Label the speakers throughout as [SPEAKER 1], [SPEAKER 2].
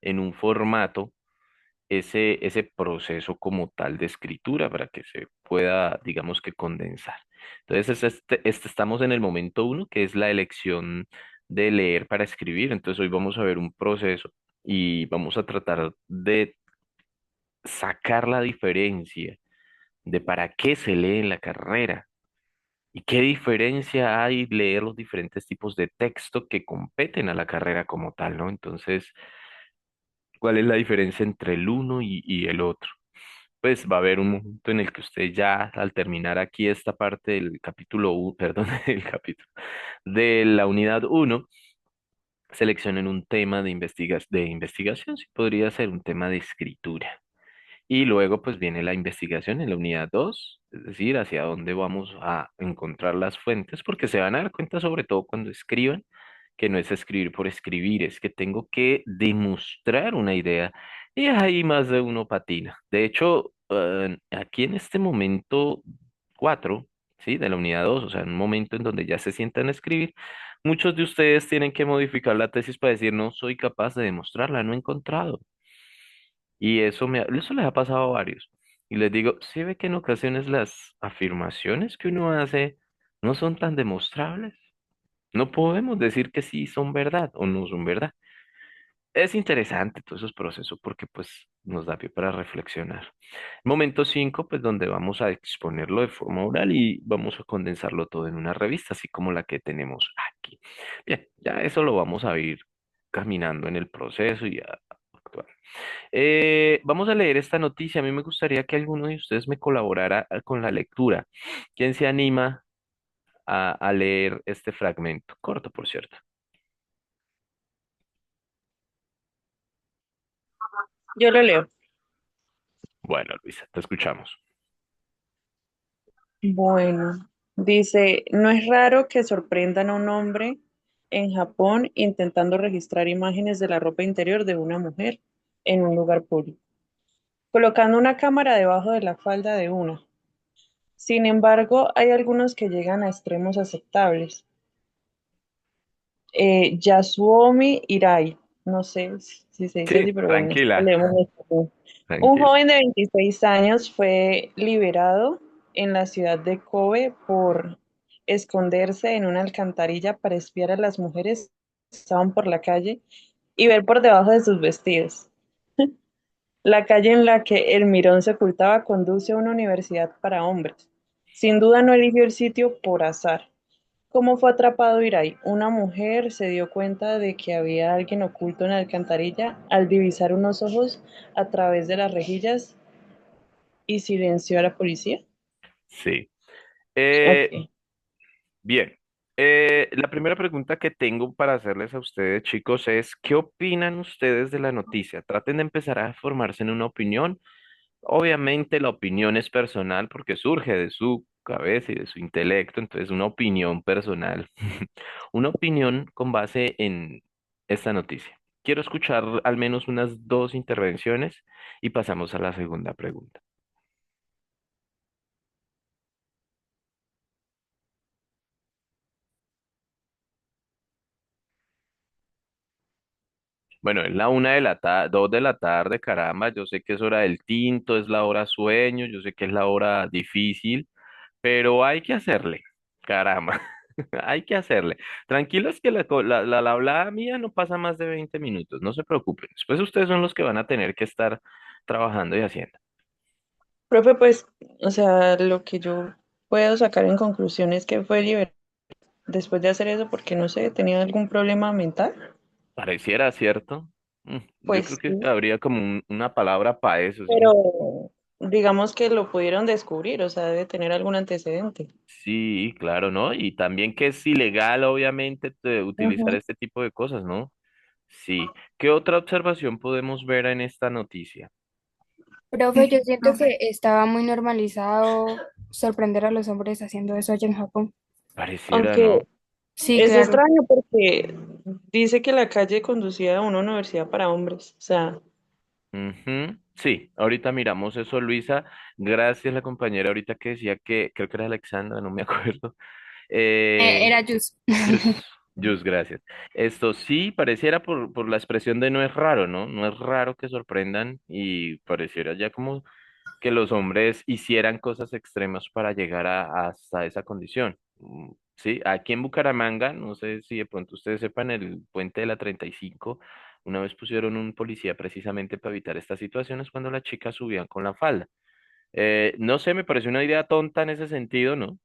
[SPEAKER 1] en un formato ese proceso como tal de escritura para que se pueda, digamos que condensar. Entonces, estamos en el momento uno, que es la elección de leer para escribir. Entonces, hoy vamos a ver un proceso y vamos a tratar de sacar la diferencia de para qué se lee en la carrera y qué diferencia hay leer los diferentes tipos de texto que competen a la carrera como tal, ¿no? Entonces, ¿cuál es la diferencia entre el uno y el otro? Pues va a haber un momento en el que usted ya al terminar aquí esta parte del capítulo, perdón, del capítulo, de la unidad uno, seleccionen un tema de investigación, si podría ser un tema de escritura. Y luego pues viene la investigación en la unidad 2, es decir, hacia dónde vamos a encontrar las fuentes, porque se van a dar cuenta sobre todo cuando escriban, que no es escribir por escribir, es que tengo que demostrar una idea y ahí más de uno patina. De hecho, aquí en este momento 4, ¿sí? De la unidad 2, o sea, en un momento en donde ya se sientan a escribir, muchos de ustedes tienen que modificar la tesis para decir, no soy capaz de demostrarla, no he encontrado. Y eso les ha pasado a varios. Y les digo, ¿sí ve que en ocasiones las afirmaciones que uno hace no son tan demostrables? No podemos decir que sí son verdad o no son verdad. Es interesante todos esos procesos porque pues nos da pie para reflexionar. Momento 5 pues donde vamos a exponerlo de forma oral y vamos a condensarlo todo en una revista, así como la que tenemos aquí. Bien, ya eso lo vamos a ir caminando en el proceso y a actuar. Vamos a leer esta noticia. A mí me gustaría que alguno de ustedes me colaborara con la lectura. ¿Quién se anima a leer este fragmento? Corto, por cierto.
[SPEAKER 2] Yo lo leo.
[SPEAKER 1] Bueno, Luisa, te escuchamos.
[SPEAKER 2] Bueno, dice, no es raro que sorprendan a un hombre en Japón intentando registrar imágenes de la ropa interior de una mujer en un lugar público, colocando una cámara debajo de la falda de una. Sin embargo, hay algunos que llegan a extremos aceptables. Yasuomi Irai, no sé si se dice
[SPEAKER 1] Sí,
[SPEAKER 2] así, pero bueno, así lo
[SPEAKER 1] tranquila,
[SPEAKER 2] leemos en español. Un
[SPEAKER 1] tranquila.
[SPEAKER 2] joven de 26 años fue liberado en la ciudad de Kobe por esconderse en una alcantarilla para espiar a las mujeres que estaban por la calle y ver por debajo de sus vestidos. La calle en la que el mirón se ocultaba conduce a una universidad para hombres. Sin duda no eligió el sitio por azar. ¿Cómo fue atrapado Irai? Una mujer se dio cuenta de que había alguien oculto en la alcantarilla al divisar unos ojos a través de las rejillas y silenció a la policía.
[SPEAKER 1] Sí.
[SPEAKER 2] Ok.
[SPEAKER 1] Bien. La primera pregunta que tengo para hacerles a ustedes, chicos, es ¿qué opinan ustedes de la noticia? Traten de empezar a formarse en una opinión. Obviamente la opinión es personal porque surge de su cabeza y de su intelecto, entonces una opinión personal, una opinión con base en esta noticia. Quiero escuchar al menos unas dos intervenciones y pasamos a la segunda pregunta. Bueno, es la 1 de la tarde, 2 de la tarde, caramba, yo sé que es hora del tinto, es la hora sueño, yo sé que es la hora difícil, pero hay que hacerle, caramba, hay que hacerle. Tranquilos que la hablada mía no pasa más de 20 minutos, no se preocupen. Después ustedes son los que van a tener que estar trabajando y haciendo.
[SPEAKER 2] Profe, pues, o sea, lo que yo puedo sacar en conclusión es que fue liberado después de hacer eso porque no sé, tenía algún problema mental.
[SPEAKER 1] Pareciera, ¿cierto? Yo creo
[SPEAKER 2] Pues
[SPEAKER 1] que
[SPEAKER 2] sí,
[SPEAKER 1] habría como una palabra para eso, ¿sí?
[SPEAKER 2] pero digamos que lo pudieron descubrir, o sea, debe tener algún antecedente.
[SPEAKER 1] Sí, claro, ¿no? Y también que es ilegal, obviamente, utilizar
[SPEAKER 2] Ujú.
[SPEAKER 1] este tipo de cosas, ¿no? Sí. ¿Qué otra observación podemos ver en esta noticia?
[SPEAKER 3] Profe, yo siento que estaba muy normalizado sorprender a los hombres haciendo eso allá en Japón.
[SPEAKER 1] Pareciera,
[SPEAKER 2] Aunque
[SPEAKER 1] ¿no?
[SPEAKER 3] Sí,
[SPEAKER 2] es
[SPEAKER 3] claro.
[SPEAKER 2] extraño porque dice que la calle conducía a una universidad para hombres. O sea,
[SPEAKER 1] Ujú. Sí, ahorita miramos eso, Luisa. Gracias, la compañera ahorita que decía que, creo que era Alexandra, no me acuerdo. Eh,
[SPEAKER 3] Era Jus.
[SPEAKER 1] Yus. Jus, gracias. Esto sí pareciera por la expresión de no es raro, ¿no? No es raro que sorprendan y pareciera ya como que los hombres hicieran cosas extremas para llegar hasta esa condición. Sí, aquí en Bucaramanga, no sé si de pronto ustedes sepan, el puente de la 35, una vez pusieron un policía precisamente para evitar estas situaciones cuando las chicas subían con la falda. No sé, me pareció una idea tonta en ese sentido, ¿no?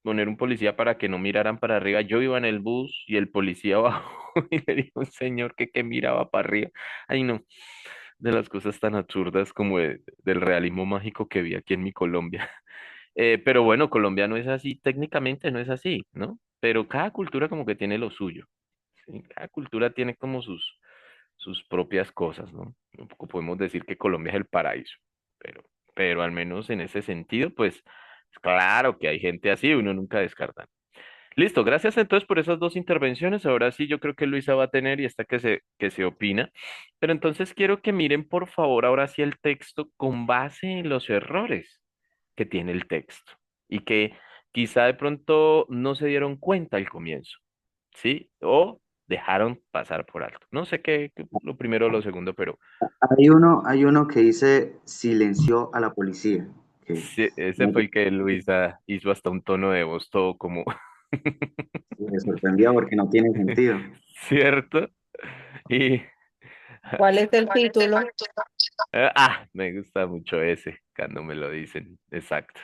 [SPEAKER 1] Poner un policía para que no miraran para arriba. Yo iba en el bus y el policía abajo y le dijo un señor que miraba para arriba. Ay, no, de las cosas tan absurdas como del realismo mágico que vi aquí en mi Colombia. Pero bueno, Colombia no es así, técnicamente no es así, ¿no? Pero cada cultura como que tiene lo suyo, ¿sí? Cada cultura tiene como sus propias cosas, ¿no? Tampoco podemos decir que Colombia es el paraíso, pero, pero al menos en ese sentido, pues claro que hay gente así, uno nunca descarta. Listo, gracias entonces por esas dos intervenciones. Ahora sí, yo creo que Luisa va a tener y está que se opina. Pero entonces quiero que miren por favor ahora sí el texto con base en los errores que tiene el texto y que quizá de pronto no se dieron cuenta al comienzo, ¿sí? O dejaron pasar por alto. No sé qué lo primero o lo segundo, pero
[SPEAKER 4] Hay uno que dice silenció a la policía, que
[SPEAKER 1] sí, ese fue el que Luisa hizo hasta un tono de voz todo como,
[SPEAKER 4] me sorprendió porque no tiene sentido.
[SPEAKER 1] ¿cierto? Y
[SPEAKER 2] ¿Cuál es el título?
[SPEAKER 1] me gusta mucho ese, cuando me lo dicen. Exacto,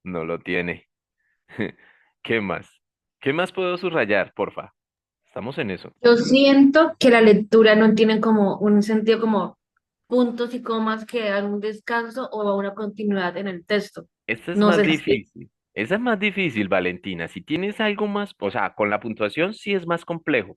[SPEAKER 1] no lo tiene. ¿Qué más? ¿Qué más puedo subrayar, porfa? Estamos en eso.
[SPEAKER 5] Yo siento que la lectura no tiene como un sentido como puntos y comas que dan un descanso o una continuidad en el texto.
[SPEAKER 1] Esta es
[SPEAKER 5] No
[SPEAKER 1] más
[SPEAKER 5] sé si
[SPEAKER 1] difícil. Esa es más difícil, Valentina. Si tienes algo más, o sea, con la puntuación sí es más complejo,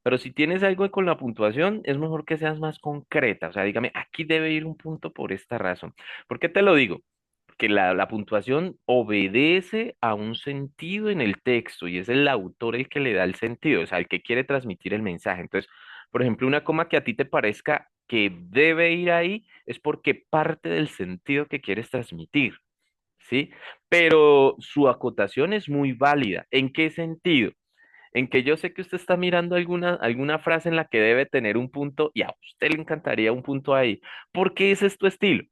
[SPEAKER 1] pero si tienes algo con la puntuación, es mejor que seas más concreta. O sea, dígame, aquí debe ir un punto por esta razón. ¿Por qué te lo digo? Porque la puntuación obedece a un sentido en el texto y es el autor el que le da el sentido, o sea, el que quiere transmitir el mensaje. Entonces, por ejemplo, una coma que a ti te parezca que debe ir ahí es porque parte del sentido que quieres transmitir. ¿Sí? Pero su acotación es muy válida. ¿En qué sentido? En que yo sé que usted está mirando alguna frase en la que debe tener un punto y a usted le encantaría un punto ahí, porque ese es tu estilo.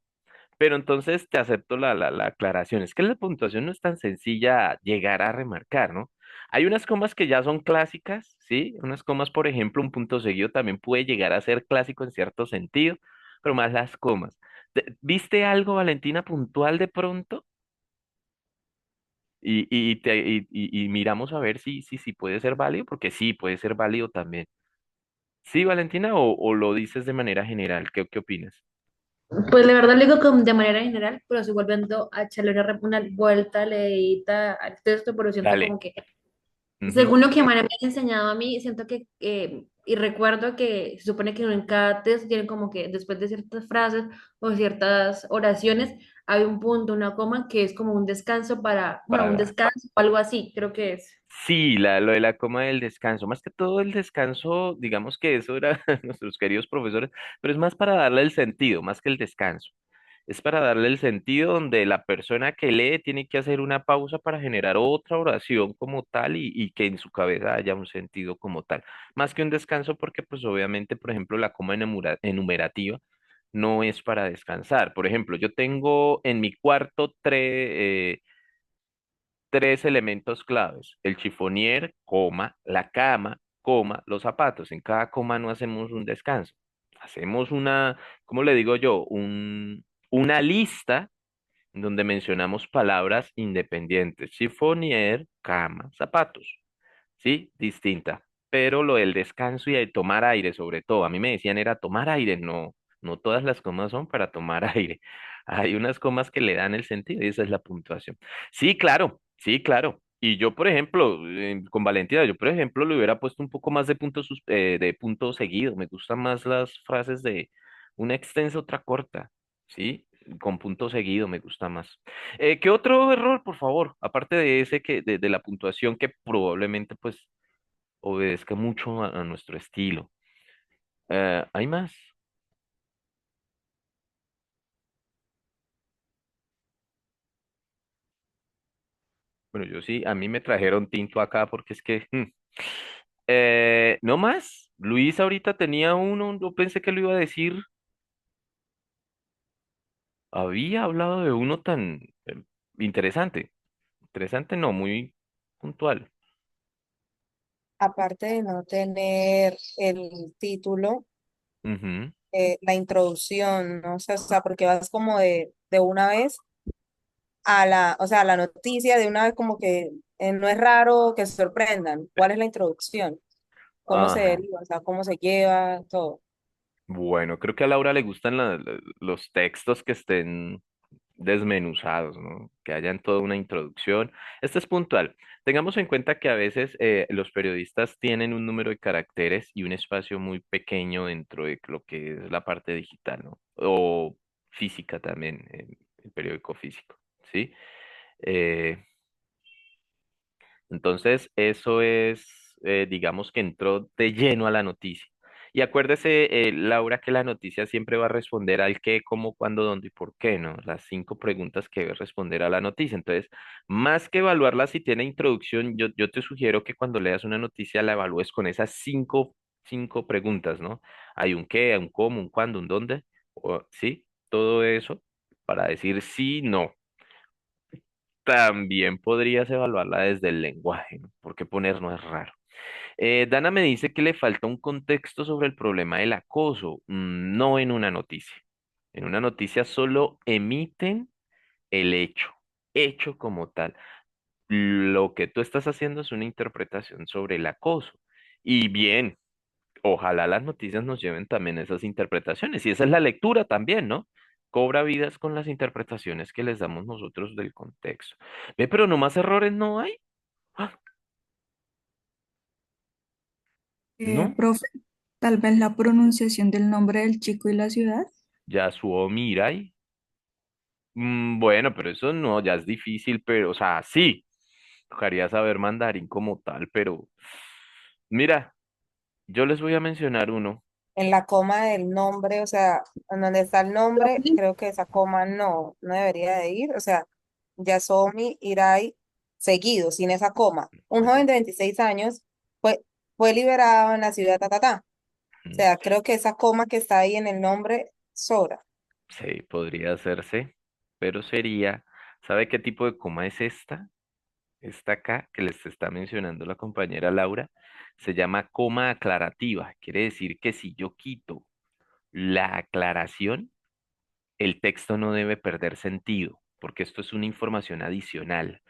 [SPEAKER 1] Pero entonces te acepto la aclaración. Es que la puntuación no es tan sencilla llegar a remarcar, ¿no? Hay unas comas que ya son clásicas, ¿sí? Unas comas, por ejemplo, un punto seguido también puede llegar a ser clásico en cierto sentido, pero más las comas. ¿Viste algo, Valentina, puntual de pronto? Y miramos a ver si puede ser válido, porque sí, puede ser válido también. ¿Sí, Valentina, o lo dices de manera general? ¿Qué opinas?
[SPEAKER 5] pues la verdad lo digo como de manera general, pero estoy volviendo a echarle una vuelta leída al texto, pero siento
[SPEAKER 1] Dale.
[SPEAKER 5] como que
[SPEAKER 1] Ujú.
[SPEAKER 5] según lo que Mara me ha enseñado a mí, siento que, y recuerdo que se supone que en cada test tienen como que después de ciertas frases o ciertas oraciones, hay un punto, una coma, que es como un descanso para, bueno, un
[SPEAKER 1] Para...
[SPEAKER 5] descanso o algo así, creo que es.
[SPEAKER 1] Sí, lo de la coma del descanso, más que todo el descanso, digamos que eso era nuestros queridos profesores, pero es más para darle el sentido, más que el descanso. Es para darle el sentido donde la persona que lee tiene que hacer una pausa para generar otra oración como tal y que en su cabeza haya un sentido como tal. Más que un descanso porque pues obviamente, por ejemplo, la coma enumerativa no es para descansar. Por ejemplo, yo tengo en mi cuarto tres elementos claves: el chifonier, coma, la cama, coma, los zapatos. En cada coma no hacemos un descanso. Hacemos ¿cómo le digo yo? Una lista donde mencionamos palabras independientes: chifonier, cama, zapatos. ¿Sí? Distinta. Pero lo del descanso y de tomar aire, sobre todo, a mí me decían era tomar aire, no, no todas las comas son para tomar aire. Hay unas comas que le dan el sentido y esa es la puntuación. Sí, claro, sí, claro. Y yo, por ejemplo, con Valentina, yo, por ejemplo, le hubiera puesto un poco más de punto seguido. Me gustan más las frases de una extensa, otra corta, ¿sí? Con punto seguido me gusta más. ¿Qué otro error, por favor? Aparte de ese de la puntuación que probablemente pues obedezca mucho a nuestro estilo. ¿Hay más? Bueno, yo sí, a mí me trajeron tinto acá porque es que No más. Luis ahorita tenía uno, yo pensé que lo iba a decir. Había hablado de uno tan interesante. Interesante, no, muy puntual.
[SPEAKER 6] Aparte de no tener el título,
[SPEAKER 1] Ujú.
[SPEAKER 6] la introducción, ¿no? O sea, porque vas como de una vez a o sea, a la noticia, de una vez como que no es raro que se sorprendan. ¿Cuál es la introducción? ¿Cómo se
[SPEAKER 1] Ajá.
[SPEAKER 6] deriva? O sea, ¿cómo se lleva? Todo.
[SPEAKER 1] Bueno, creo que a Laura le gustan los textos que estén desmenuzados, ¿no? Que hayan toda una introducción. Esto es puntual. Tengamos en cuenta que a veces los periodistas tienen un número de caracteres y un espacio muy pequeño dentro de lo que es la parte digital, ¿no? O física también, el periódico físico, ¿sí? Eh, entonces, eso es, digamos que entró de lleno a la noticia. Y acuérdese, Laura, que la noticia siempre va a responder al qué, cómo, cuándo, dónde y por qué, ¿no? Las 5 preguntas que debe responder a la noticia. Entonces, más que evaluarla si tiene introducción, yo te sugiero que cuando leas una noticia la evalúes con esas cinco preguntas, ¿no? Hay un qué, un cómo, un cuándo, un dónde, ¿sí? Todo eso para decir sí, no. También podrías evaluarla desde el lenguaje, ¿no? Porque poner no es raro. Dana me dice que le falta un contexto sobre el problema del acoso, no en una noticia. En una noticia solo emiten el hecho como tal. Lo que tú estás haciendo es una interpretación sobre el acoso. Y bien, ojalá las noticias nos lleven también esas interpretaciones. Y esa es la lectura también, ¿no? Cobra vidas con las interpretaciones que les damos nosotros del contexto. Ve, pero no más errores no hay. Ah, ¿no?
[SPEAKER 7] Profe, tal vez la pronunciación del nombre del chico y la ciudad.
[SPEAKER 1] Yasuo Mirai. Bueno, pero eso no, ya es difícil, pero, o sea, sí. Tocaría saber mandarín como tal, pero mira, yo les voy a mencionar uno.
[SPEAKER 6] En la coma del nombre, o sea, en donde está el nombre, creo que esa coma no debería de ir. O sea, Yasomi Irai seguido, sin esa coma. Un
[SPEAKER 1] Oye,
[SPEAKER 6] joven de 26 años fue, fue liberado en la ciudad de Tatatá. O
[SPEAKER 1] mm,
[SPEAKER 6] sea, creo que esa coma que está ahí en el nombre sobra.
[SPEAKER 1] sí, podría hacerse, pero sería, ¿sabe qué tipo de coma es esta? Esta acá que les está mencionando la compañera Laura, se llama coma aclarativa. Quiere decir que si yo quito la aclaración, el texto no debe perder sentido, porque esto es una información adicional.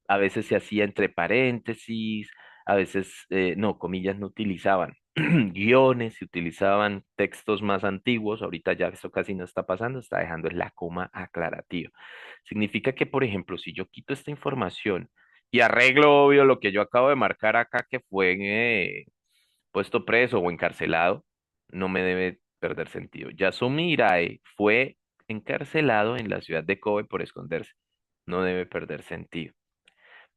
[SPEAKER 1] A veces se hacía entre paréntesis, a veces, no, comillas no utilizaban. Guiones, se utilizaban textos más antiguos, ahorita ya eso casi no está pasando, está dejando es la coma aclarativa. Significa que, por ejemplo, si yo quito esta información y arreglo, obvio, lo que yo acabo de marcar acá, que fue puesto preso o encarcelado, no me debe perder sentido. Yasumi Irae fue encarcelado en la ciudad de Kobe por esconderse. No debe perder sentido.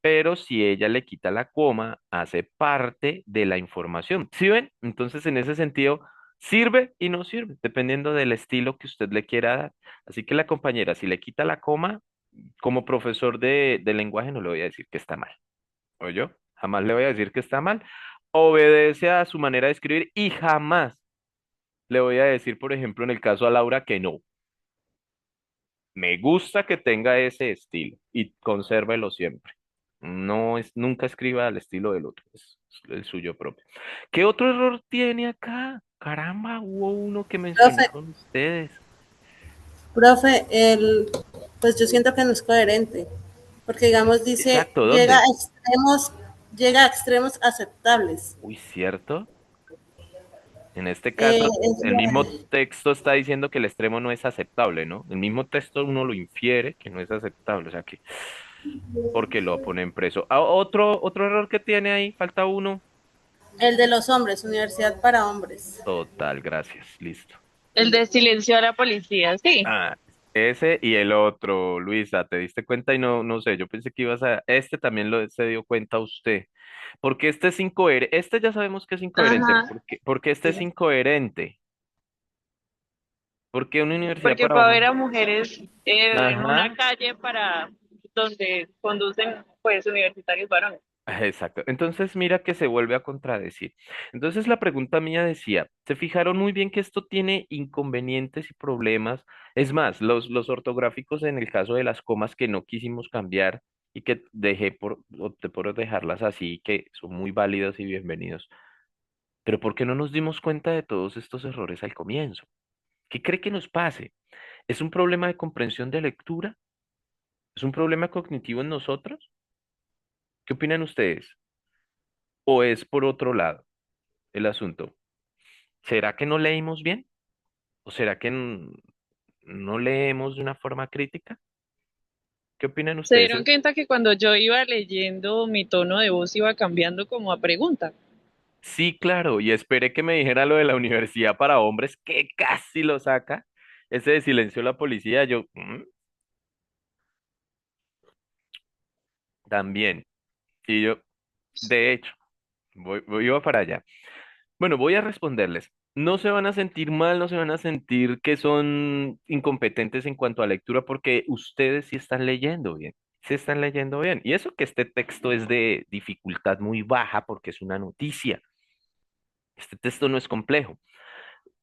[SPEAKER 1] Pero si ella le quita la coma, hace parte de la información. ¿Sí ven? Entonces, en ese sentido, sirve y no sirve, dependiendo del estilo que usted le quiera dar. Así que la compañera, si le quita la coma, como profesor de lenguaje, no le voy a decir que está mal. ¿O yo? Jamás le voy a decir que está mal. Obedece a su manera de escribir y jamás le voy a decir, por ejemplo, en el caso a Laura, que no. Me gusta que tenga ese estilo y consérvelo siempre. No es, nunca escriba al estilo del otro, es el suyo propio. ¿Qué otro error tiene acá? Caramba, hubo uno que mencioné
[SPEAKER 8] Profe,
[SPEAKER 1] con ustedes.
[SPEAKER 8] profe, pues yo siento que no es coherente, porque digamos dice,
[SPEAKER 1] Exacto, ¿dónde?
[SPEAKER 8] llega a extremos aceptables.
[SPEAKER 1] Uy, ¿cierto? En este caso, el mismo
[SPEAKER 8] Es
[SPEAKER 1] texto está diciendo que el extremo no es aceptable, ¿no? El mismo texto uno lo infiere que no es aceptable, o sea que, porque lo ponen preso. Ah, otro error que tiene ahí, falta uno.
[SPEAKER 8] el de los hombres, universidad para hombres.
[SPEAKER 1] Total, gracias, listo.
[SPEAKER 2] El de silencio a la policía, sí.
[SPEAKER 1] Ah, ese y el otro, Luisa, ¿te diste cuenta? Y no, no sé, yo pensé que ibas a, este también se dio cuenta usted. Porque este es incoherente, este ya sabemos que es incoherente,
[SPEAKER 2] Ajá.
[SPEAKER 1] porque este es incoherente, porque una universidad
[SPEAKER 2] Porque
[SPEAKER 1] para
[SPEAKER 2] para ver
[SPEAKER 1] hombres.
[SPEAKER 2] a mujeres en una
[SPEAKER 1] Ajá.
[SPEAKER 2] calle para donde conducen pues universitarios varones.
[SPEAKER 1] Exacto. Entonces mira que se vuelve a contradecir. Entonces la pregunta mía decía, ¿se fijaron muy bien que esto tiene inconvenientes y problemas? Es más, los ortográficos en el caso de las comas que no quisimos cambiar y que opté por dejarlas así, que son muy válidos y bienvenidos. Pero ¿por qué no nos dimos cuenta de todos estos errores al comienzo? ¿Qué cree que nos pase? ¿Es un problema de comprensión de lectura? ¿Es un problema cognitivo en nosotros? ¿Qué opinan ustedes? ¿O es por otro lado el asunto? ¿Será que no leímos bien? ¿O será que no leemos de una forma crítica? ¿Qué opinan
[SPEAKER 2] Se
[SPEAKER 1] ustedes?
[SPEAKER 2] dieron cuenta que cuando yo iba leyendo, mi tono de voz iba cambiando como a pregunta.
[SPEAKER 1] Sí, claro, y esperé que me dijera lo de la universidad para hombres, que casi lo saca. Ese de silencio la policía, yo también. Y yo, de hecho, iba para allá. Bueno, voy a responderles. No se van a sentir mal, no se van a sentir que son incompetentes en cuanto a lectura, porque ustedes sí están leyendo bien, sí están leyendo bien. Y eso que este texto es de dificultad muy baja, porque es una noticia. Este texto no es complejo.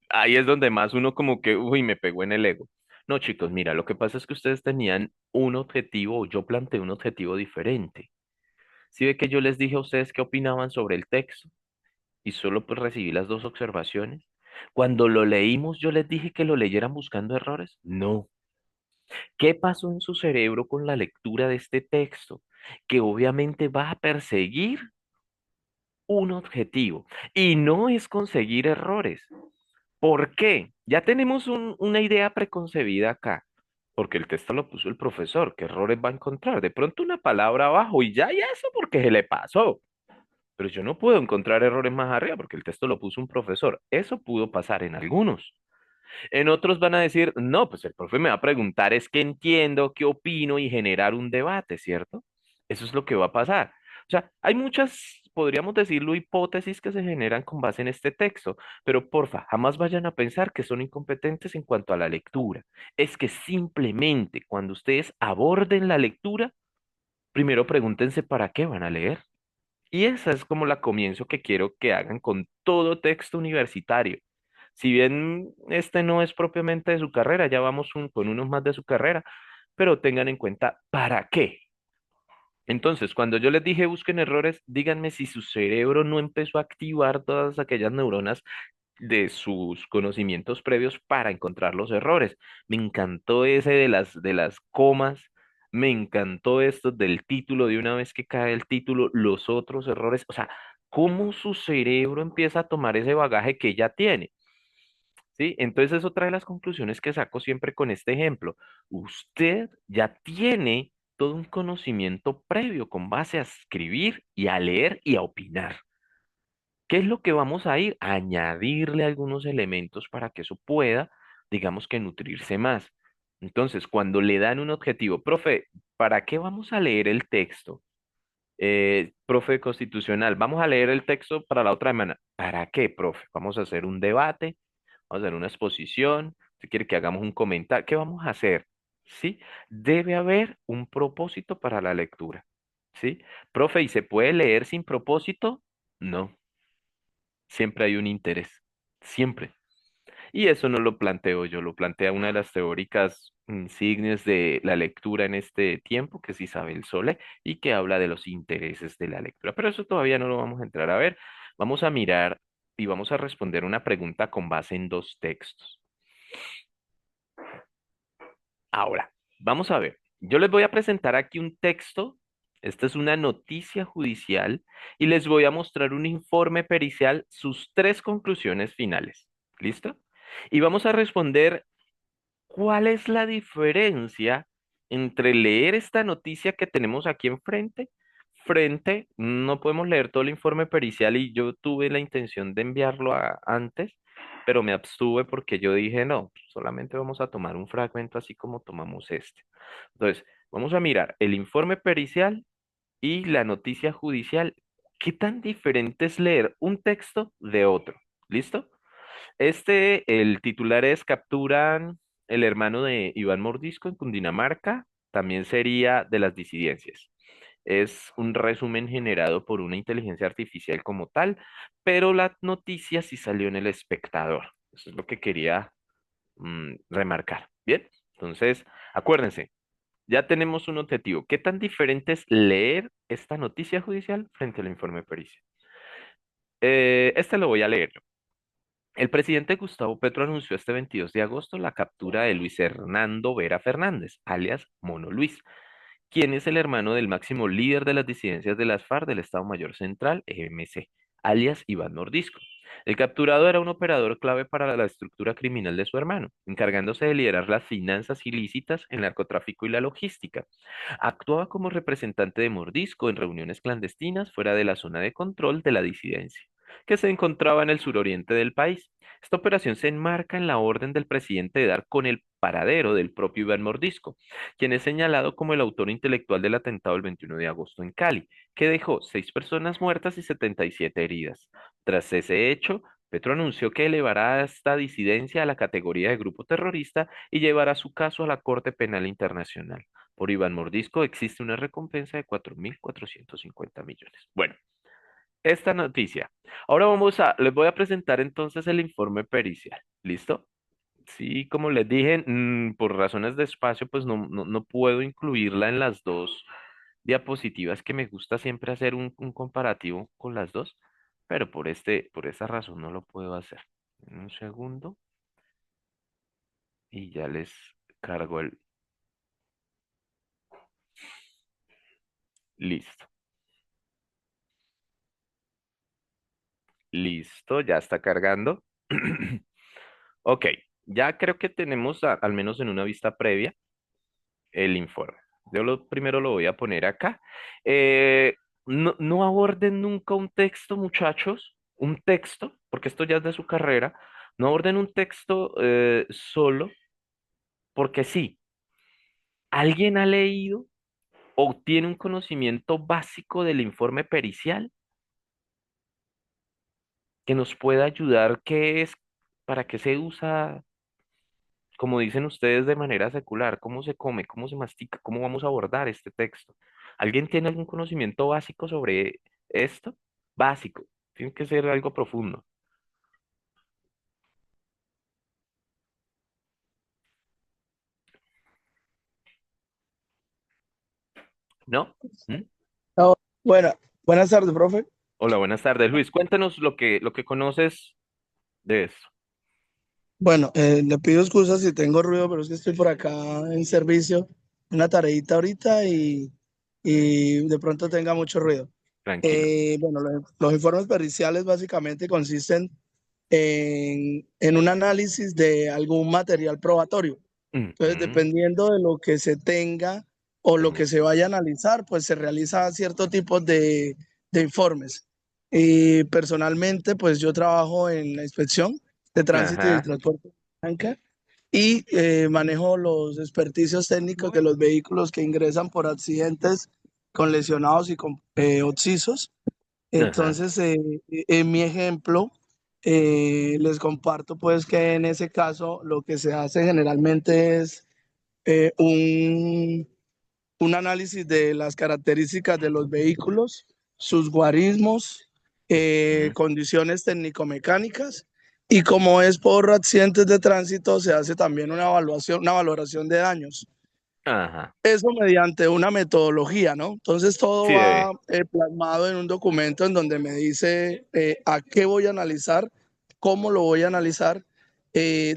[SPEAKER 1] Ahí es donde más uno como que, uy, me pegó en el ego. No, chicos, mira, lo que pasa es que ustedes tenían un objetivo, o yo planteé un objetivo diferente. Si ve que yo les dije a ustedes qué opinaban sobre el texto y solo pues recibí las dos observaciones. Cuando lo leímos, yo les dije que lo leyeran buscando errores. No. ¿Qué pasó en su cerebro con la lectura de este texto? Que obviamente va a perseguir un objetivo y no es conseguir errores. ¿Por qué? Ya tenemos una idea preconcebida acá, porque el texto lo puso el profesor. ¿Qué errores va a encontrar? De pronto una palabra abajo y eso porque se le pasó. Pero yo no puedo encontrar errores más arriba porque el texto lo puso un profesor. Eso pudo pasar en algunos. En otros van a decir, no, pues el profe me va a preguntar, es que entiendo, qué opino y generar un debate, ¿cierto? Eso es lo que va a pasar. O sea, hay muchas, podríamos decirlo, hipótesis que se generan con base en este texto, pero porfa, jamás vayan a pensar que son incompetentes en cuanto a la lectura. Es que simplemente cuando ustedes aborden la lectura, primero pregúntense para qué van a leer. Y esa es como la comienzo que quiero que hagan con todo texto universitario. Si bien este no es propiamente de su carrera, ya vamos con unos más de su carrera, pero tengan en cuenta para qué. Entonces, cuando yo les dije busquen errores, díganme si su cerebro no empezó a activar todas aquellas neuronas de sus conocimientos previos para encontrar los errores. Me encantó ese de las comas, me encantó esto del título, de una vez que cae el título, los otros errores, o sea, cómo su cerebro empieza a tomar ese bagaje que ya tiene. ¿Sí? Entonces es otra de las conclusiones que saco siempre con este ejemplo. Usted ya tiene todo un conocimiento previo con base a escribir y a leer y a opinar. ¿Qué es lo que vamos a ir? A añadirle algunos elementos para que eso pueda, digamos que nutrirse más. Entonces, cuando le dan un objetivo, profe, ¿para qué vamos a leer el texto? Profe constitucional, vamos a leer el texto para la otra semana. ¿Para qué, profe? Vamos a hacer un debate, vamos a hacer una exposición, si quiere que hagamos un comentario, ¿qué vamos a hacer? ¿Sí? Debe haber un propósito para la lectura. ¿Sí? Profe, ¿y se puede leer sin propósito? No, siempre hay un interés, siempre. Y eso no lo planteo yo, lo plantea una de las teóricas insignes de la lectura en este tiempo, que es Isabel Sole, y que habla de los intereses de la lectura. Pero eso todavía no lo vamos a entrar a ver. Vamos a mirar y vamos a responder una pregunta con base en dos textos. Ahora, vamos a ver. Yo les voy a presentar aquí un texto. Esta es una noticia judicial y les voy a mostrar un informe pericial, sus tres conclusiones finales. ¿Listo? Y vamos a responder cuál es la diferencia entre leer esta noticia que tenemos aquí enfrente, no podemos leer todo el informe pericial y yo tuve la intención de enviarlo antes, pero me abstuve porque yo dije, no, solamente vamos a tomar un fragmento así como tomamos este. Entonces, vamos a mirar el informe pericial y la noticia judicial. ¿Qué tan diferente es leer un texto de otro? ¿Listo? El titular es capturan el hermano de Iván Mordisco en Cundinamarca, también sería de las disidencias. es un resumen generado por una inteligencia artificial como tal, pero la noticia sí salió en El Espectador. Eso es lo que quería remarcar. Bien, entonces, acuérdense, ya tenemos un objetivo. ¿Qué tan diferente es leer esta noticia judicial frente al informe pericial? Este lo voy a leer yo. El presidente Gustavo Petro anunció este 22 de agosto la captura de Luis Hernando Vera Fernández, alias Mono Luis, quien es el hermano del máximo líder de las disidencias de las FARC del Estado Mayor Central, EMC, alias Iván Mordisco. El capturado era un operador clave para la estructura criminal de su hermano, encargándose de liderar las finanzas ilícitas, el narcotráfico y la logística. Actuaba como representante de Mordisco en reuniones clandestinas fuera de la zona de control de la disidencia, que se encontraba en el suroriente del país. Esta operación se enmarca en la orden del presidente de dar con el paradero del propio Iván Mordisco, quien es señalado como el autor intelectual del atentado del 21 de agosto en Cali, que dejó 6 personas muertas y 77 heridas. Tras ese hecho, Petro anunció que elevará a esta disidencia a la categoría de grupo terrorista y llevará su caso a la Corte Penal Internacional. Por Iván Mordisco existe una recompensa de 4.450 millones. Bueno, esta noticia. Ahora les voy a presentar entonces el informe pericial. ¿Listo? Sí, como les dije, por razones de espacio, pues no puedo incluirla en las dos diapositivas que me gusta siempre hacer un comparativo con las dos, pero por esa razón no lo puedo hacer. Un segundo y ya les cargo el listo. Listo, ya está cargando. Ok, ya creo que tenemos al menos en una vista previa el informe. Primero lo voy a poner acá. No aborden nunca un texto, muchachos, un texto, porque esto ya es de su carrera. No aborden un texto solo, porque sí, alguien ha leído o tiene un conocimiento básico del informe pericial que nos pueda ayudar, qué es, para qué se usa, como dicen ustedes, de manera secular, cómo se come, cómo se mastica, cómo vamos a abordar este texto. ¿Alguien tiene algún conocimiento básico sobre esto? Básico, tiene que ser algo profundo, ¿no? ¿Mm?
[SPEAKER 9] No, bueno, buenas tardes, profe.
[SPEAKER 1] Hola, buenas tardes, Luis. Cuéntanos lo que conoces de esto.
[SPEAKER 9] Bueno, le pido excusas si tengo ruido, pero es que estoy por acá en servicio, una tareita ahorita y de pronto tenga mucho ruido.
[SPEAKER 1] Tranquilo.
[SPEAKER 9] Bueno, los informes periciales básicamente consisten en un análisis de algún material probatorio. Entonces,
[SPEAKER 1] Ujú,
[SPEAKER 9] dependiendo de lo que se tenga o lo
[SPEAKER 1] ujú,
[SPEAKER 9] que se vaya a analizar, pues se realiza cierto tipo de informes. Y personalmente, pues yo trabajo en la inspección de tránsito y del
[SPEAKER 1] ajá,
[SPEAKER 9] transporte blanca y manejo los experticios técnicos de los vehículos que ingresan por accidentes con lesionados y con occisos.
[SPEAKER 1] ajá.
[SPEAKER 9] Entonces, en mi ejemplo, les comparto pues que en ese caso lo que se hace generalmente es eh, un, un análisis de las características de los vehículos, sus guarismos,
[SPEAKER 1] Ujú,
[SPEAKER 9] condiciones técnico-mecánicas y como es por accidentes de tránsito, se hace también una valoración de daños.
[SPEAKER 1] ajá.
[SPEAKER 9] Eso mediante una metodología, ¿no? Entonces todo
[SPEAKER 1] Sí,
[SPEAKER 9] va
[SPEAKER 1] debe.
[SPEAKER 9] plasmado en un documento en donde me dice a qué voy a analizar, cómo lo voy a analizar,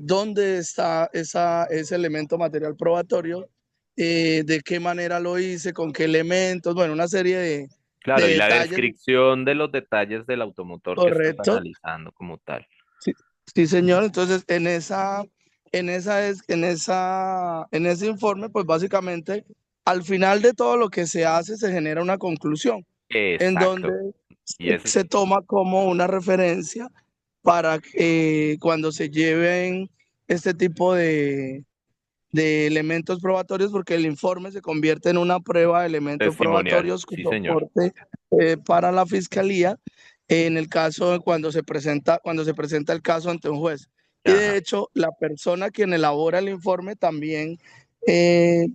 [SPEAKER 9] dónde está ese elemento material probatorio, de qué manera lo hice, con qué elementos, bueno, una serie de
[SPEAKER 1] Claro, y la
[SPEAKER 9] detalles,
[SPEAKER 1] descripción de los detalles del automotor que estás
[SPEAKER 9] correcto.
[SPEAKER 1] analizando como tal.
[SPEAKER 9] Sí, sí, señor. Entonces, en ese informe, pues básicamente, al final de todo lo que se hace, se genera una conclusión, en donde
[SPEAKER 1] Exacto. Y ese
[SPEAKER 9] se toma como una referencia para que cuando se lleven este tipo de elementos probatorios, porque el informe se convierte en una prueba de elementos
[SPEAKER 1] testimonial.
[SPEAKER 9] probatorios con
[SPEAKER 1] Sí, señor.
[SPEAKER 9] soporte para la fiscalía en el caso de cuando se presenta el caso ante un juez. Y de
[SPEAKER 1] Ajá.
[SPEAKER 9] hecho, la persona quien elabora el informe también eh,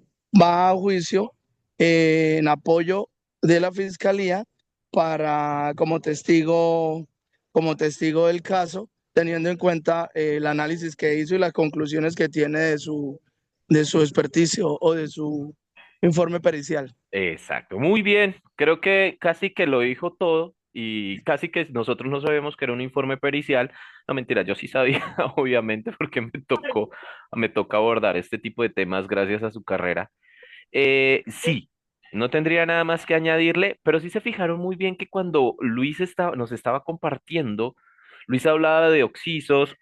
[SPEAKER 9] va a juicio en apoyo de la fiscalía para como testigo del caso, teniendo en cuenta el análisis que hizo y las conclusiones que tiene de su experticio o de su informe pericial.
[SPEAKER 1] Exacto, muy bien. Creo que casi que lo dijo todo y casi que nosotros no sabíamos que era un informe pericial. No, mentira, yo sí sabía, obviamente, porque me toca abordar este tipo de temas gracias a su carrera. Sí, no tendría nada más que añadirle, pero sí se fijaron muy bien que cuando nos estaba compartiendo, Luis hablaba de oxisos,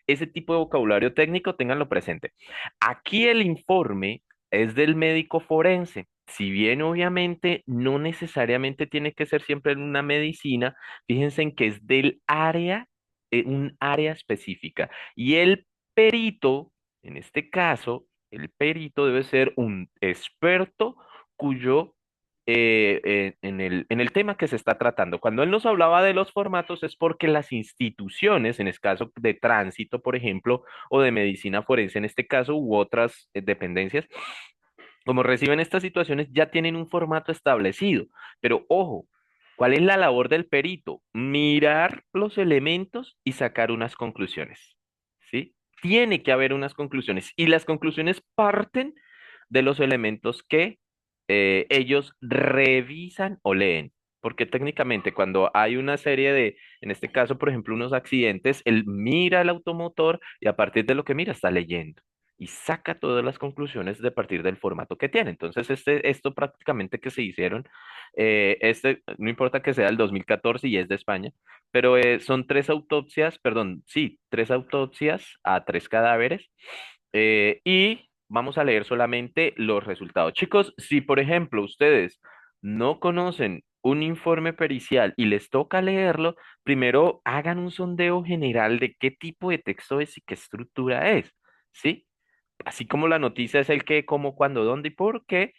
[SPEAKER 1] ese tipo de vocabulario técnico, ténganlo presente. Aquí el informe es del médico forense. Si bien obviamente no necesariamente tiene que ser siempre en una medicina, fíjense en que es del área, un área específica. Y el perito, en este caso, el perito debe ser un experto cuyo en el tema que se está tratando. Cuando él nos hablaba de los formatos es porque las instituciones, en este caso de tránsito, por ejemplo, o de medicina forense en este caso, u otras dependencias, como reciben estas situaciones, ya tienen un formato establecido. Pero ojo, ¿cuál es la labor del perito? Mirar los elementos y sacar unas conclusiones. ¿Sí? Tiene que haber unas conclusiones. Y las conclusiones parten de los elementos que ellos revisan o leen. Porque técnicamente cuando hay una serie de, en este caso, por ejemplo, unos accidentes, él mira el automotor y a partir de lo que mira está leyendo y saca todas las conclusiones de partir del formato que tiene. Entonces, esto prácticamente que se hicieron, no importa que sea el 2014 y es de España, pero son tres autopsias, perdón, sí, tres autopsias a tres cadáveres y vamos a leer solamente los resultados. Chicos, si por ejemplo ustedes no conocen un informe pericial y les toca leerlo, primero hagan un sondeo general de qué tipo de texto es y qué estructura es, ¿sí? Así como la noticia es el qué, cómo, cuándo, dónde y por qué,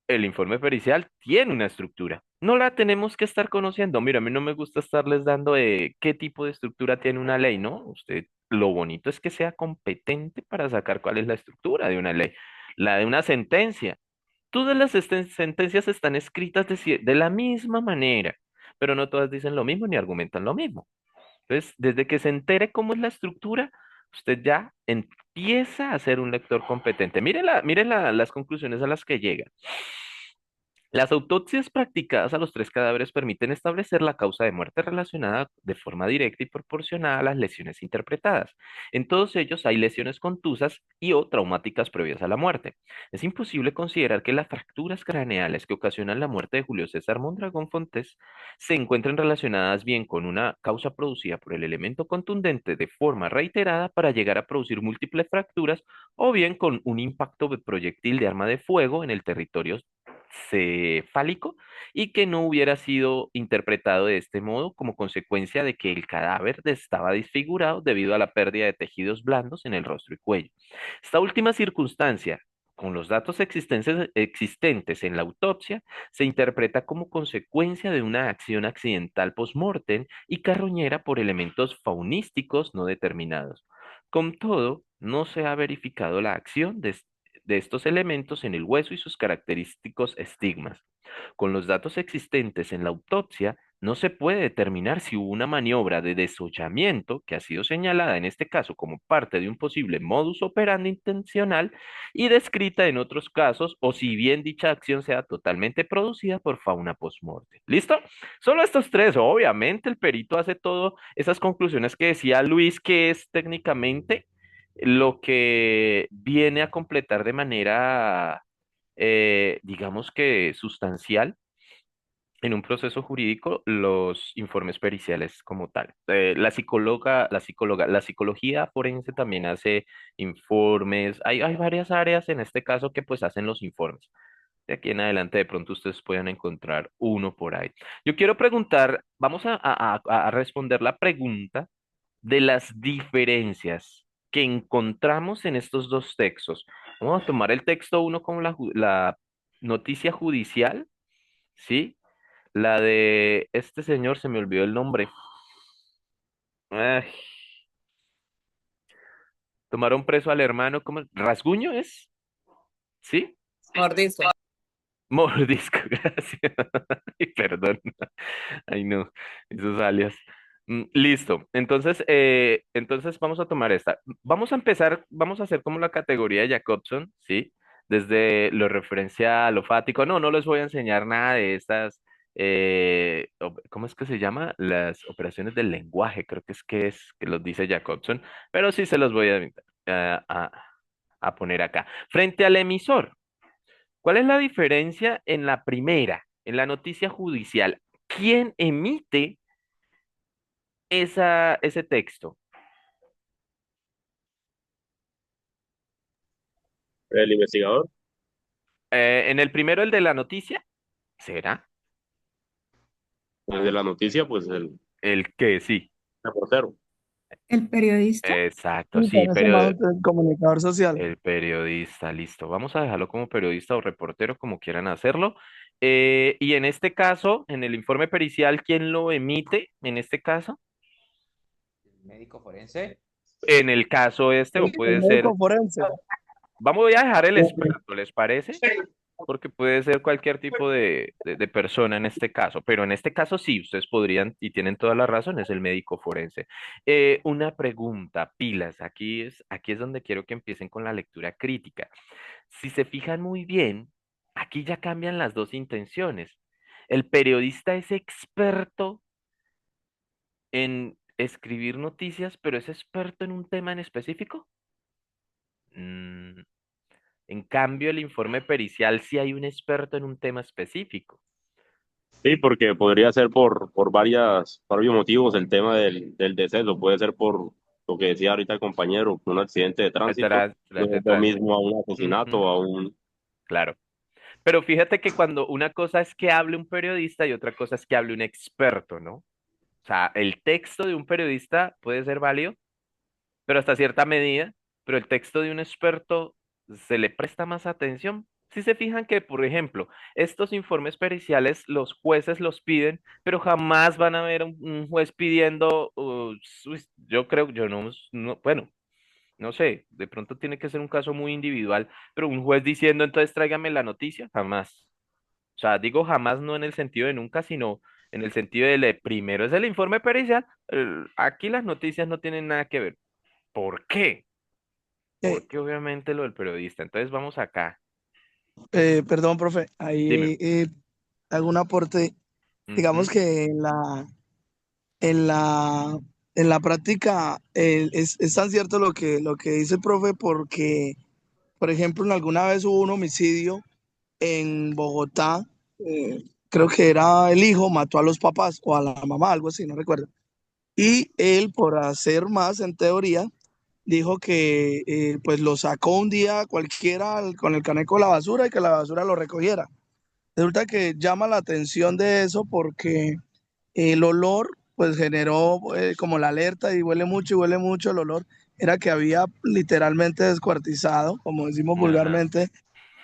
[SPEAKER 1] el informe pericial tiene una estructura. No la tenemos que estar conociendo. Mira, a mí no me gusta estarles dando de qué tipo de estructura tiene una ley, ¿no? Usted, lo bonito es que sea competente para sacar cuál es la estructura de una ley. La de una sentencia. Todas las sentencias están escritas de la misma manera, pero no todas dicen lo mismo ni argumentan lo mismo. Entonces, desde que se entere cómo es la estructura, usted ya empieza a ser un lector competente. Las conclusiones a las que llega. Las autopsias practicadas a los tres cadáveres permiten establecer la causa de muerte relacionada de forma directa y proporcionada a las lesiones interpretadas. En todos ellos hay lesiones contusas y o traumáticas previas a la muerte. Es imposible considerar que las fracturas craneales que ocasionan la muerte de Julio César Mondragón Fontes se encuentren relacionadas bien con una causa producida por el elemento contundente de forma reiterada para llegar a producir múltiples fracturas o bien con un impacto de proyectil de arma de fuego en el territorio cefálico y que no hubiera sido interpretado de este modo como consecuencia de que el cadáver estaba desfigurado debido a la pérdida de tejidos blandos en el rostro y cuello. Esta última circunstancia, con los datos existentes en la autopsia, se interpreta como consecuencia de una acción accidental post-mortem y carroñera por elementos faunísticos no determinados. Con todo, no se ha verificado la acción de estos elementos en el hueso y sus característicos estigmas. Con los datos existentes en la autopsia, no se puede determinar si hubo una maniobra de desollamiento que ha sido señalada en este caso como parte de un posible modus operandi intencional y descrita en otros casos, o si bien dicha acción sea totalmente producida por fauna postmortem. ¿Listo? Solo estos tres. Obviamente el perito hace todas esas conclusiones que decía Luis, que es técnicamente lo que viene a completar de manera, digamos que sustancial en un proceso jurídico los informes periciales como tal. La psicología forense también hace informes. Hay varias áreas en este caso que pues hacen los informes. De aquí en adelante de pronto ustedes puedan encontrar uno por ahí. Yo quiero preguntar, vamos a responder la pregunta de las diferencias que encontramos en estos dos textos. Vamos a tomar el texto uno como la noticia judicial, ¿sí? La de este señor, se me olvidó el nombre. Ay, tomaron preso al hermano, ¿cómo? ¿Rasguño es? ¿Sí?
[SPEAKER 6] Mordisco.
[SPEAKER 1] Mordisco, gracias. Ay, perdón. Ay, no, esos alias. Listo. Entonces vamos a tomar esta. Vamos a empezar, vamos a hacer como la categoría de Jacobson, ¿sí? Desde lo referencia a lo fático. No, no les voy a enseñar nada de estas, ¿cómo es que se llama? Las operaciones del lenguaje, creo que los dice Jacobson, pero sí se los voy a poner acá. Frente al emisor. ¿Cuál es la diferencia en la primera, en la noticia judicial? ¿Quién emite ese texto?
[SPEAKER 10] El investigador,
[SPEAKER 1] En el primero, el de la noticia, ¿será?
[SPEAKER 10] el de la noticia, pues el
[SPEAKER 1] El que sí.
[SPEAKER 10] reportero.
[SPEAKER 7] El periodista.
[SPEAKER 1] Exacto,
[SPEAKER 9] Me
[SPEAKER 1] sí,
[SPEAKER 9] parece
[SPEAKER 1] pero
[SPEAKER 9] más el comunicador social.
[SPEAKER 1] el periodista, listo. Vamos a dejarlo como periodista o reportero, como quieran hacerlo. Y en este caso, en el informe pericial, ¿quién lo emite? En este caso,
[SPEAKER 11] Médico forense.
[SPEAKER 1] en el caso este, o
[SPEAKER 9] El
[SPEAKER 1] puede ser,
[SPEAKER 9] médico forense.
[SPEAKER 1] vamos a dejar el experto, ¿les parece? Porque puede ser cualquier tipo de persona en este caso, pero en este caso sí, ustedes podrían, y tienen toda la razón, es el médico forense. Una pregunta, pilas, aquí es donde quiero que empiecen con la lectura crítica. Si se fijan muy bien, aquí ya cambian las dos intenciones. El periodista es experto en escribir noticias, pero es experto en un tema en específico. Mm, en cambio, el informe pericial sí hay un experto en un tema específico.
[SPEAKER 10] Sí, porque podría ser por varios motivos el tema del deceso. Puede ser por lo que decía ahorita el compañero, un accidente de tránsito. No
[SPEAKER 1] De
[SPEAKER 10] es lo mismo a
[SPEAKER 1] tránsito.
[SPEAKER 10] un asesinato
[SPEAKER 1] Ujú,
[SPEAKER 10] o a un...
[SPEAKER 1] claro. Pero fíjate que cuando una cosa es que hable un periodista y otra cosa es que hable un experto, ¿no? O sea, el texto de un periodista puede ser válido, pero hasta cierta medida, pero el texto de un experto se le presta más atención. Si se fijan que, por ejemplo, estos informes periciales los jueces los piden, pero jamás van a ver un juez pidiendo, yo creo, yo bueno, no sé, de pronto tiene que ser un caso muy individual, pero un juez diciendo, entonces tráigame la noticia, jamás. O sea, digo jamás no en el sentido de nunca, sino en el sentido de primero es el informe pericial, aquí las noticias no tienen nada que ver. ¿Por qué?
[SPEAKER 9] Eh,
[SPEAKER 1] Porque obviamente lo del periodista. Entonces vamos acá.
[SPEAKER 9] Perdón, profe,
[SPEAKER 1] Dime.
[SPEAKER 9] ahí hago un aporte. Digamos
[SPEAKER 1] Ujú.
[SPEAKER 9] que en la, en la práctica es tan cierto lo que dice el profe porque, por ejemplo, en alguna vez hubo un homicidio en Bogotá, creo que era el hijo, mató a los papás o a la mamá, algo así, no recuerdo. Y él, por hacer más, en teoría, dijo que pues lo sacó un día cualquiera con el caneco de la basura y que la basura lo recogiera. Resulta que llama la atención de eso porque el olor pues generó como la alerta y huele mucho el olor. Era que había literalmente descuartizado, como decimos
[SPEAKER 1] Ajá.
[SPEAKER 9] vulgarmente,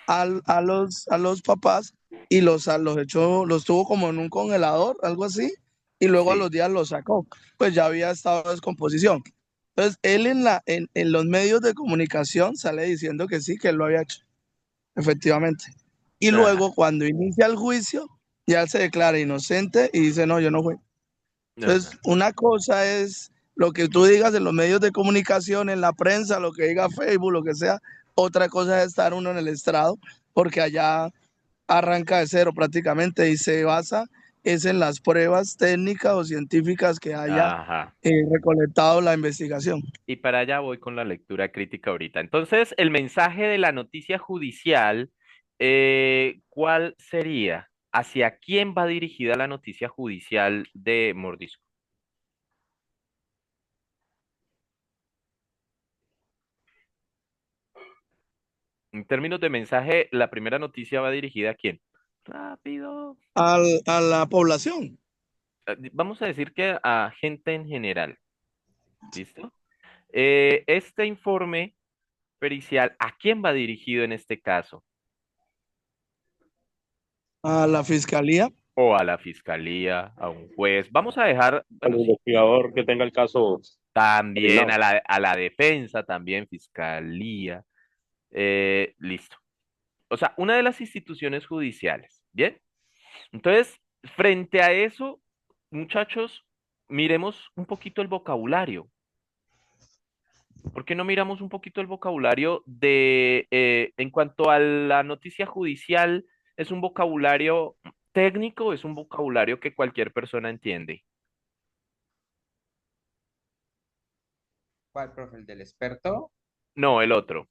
[SPEAKER 9] a los papás y los echó, los tuvo como en un congelador, algo así, y luego a
[SPEAKER 1] Sí.
[SPEAKER 9] los días los sacó. Pues ya había estado en descomposición. Entonces, él en los medios de comunicación sale diciendo que sí, que él lo había hecho, efectivamente. Y
[SPEAKER 1] Ajá.
[SPEAKER 9] luego, cuando inicia el juicio, ya él se declara inocente y dice, no, yo no fui. Entonces,
[SPEAKER 1] Ajá.
[SPEAKER 9] una cosa es lo que tú digas en los medios de comunicación, en la prensa, lo que diga Facebook, lo que sea. Otra cosa es estar uno en el estrado, porque allá arranca de cero prácticamente y se basa es en las pruebas técnicas o científicas que haya
[SPEAKER 1] Ajá.
[SPEAKER 9] recolectado la investigación.
[SPEAKER 1] Y para allá voy con la lectura crítica ahorita. Entonces, el mensaje de la noticia judicial, ¿cuál sería? ¿Hacia quién va dirigida la noticia judicial de Mordisco? En términos de mensaje, la primera noticia va dirigida a quién. Rápido.
[SPEAKER 9] A la población,
[SPEAKER 1] Vamos a decir que a gente en general. ¿Listo? Este informe pericial, ¿a quién va dirigido en este caso?
[SPEAKER 9] a la fiscalía,
[SPEAKER 1] O a la fiscalía, a un juez. Vamos a dejar,
[SPEAKER 10] Al
[SPEAKER 1] bueno, sí,
[SPEAKER 10] investigador que tenga el caso
[SPEAKER 1] también
[SPEAKER 10] terminado.
[SPEAKER 1] a la defensa, también fiscalía. Listo. O sea, una de las instituciones judiciales. ¿Bien? Entonces, frente a eso, muchachos, miremos un poquito el vocabulario. ¿Por qué no miramos un poquito el vocabulario en cuanto a la noticia judicial, es un vocabulario técnico, es un vocabulario que cualquier persona entiende?
[SPEAKER 11] ¿Cuál, profe? ¿El del experto?
[SPEAKER 1] No, el otro.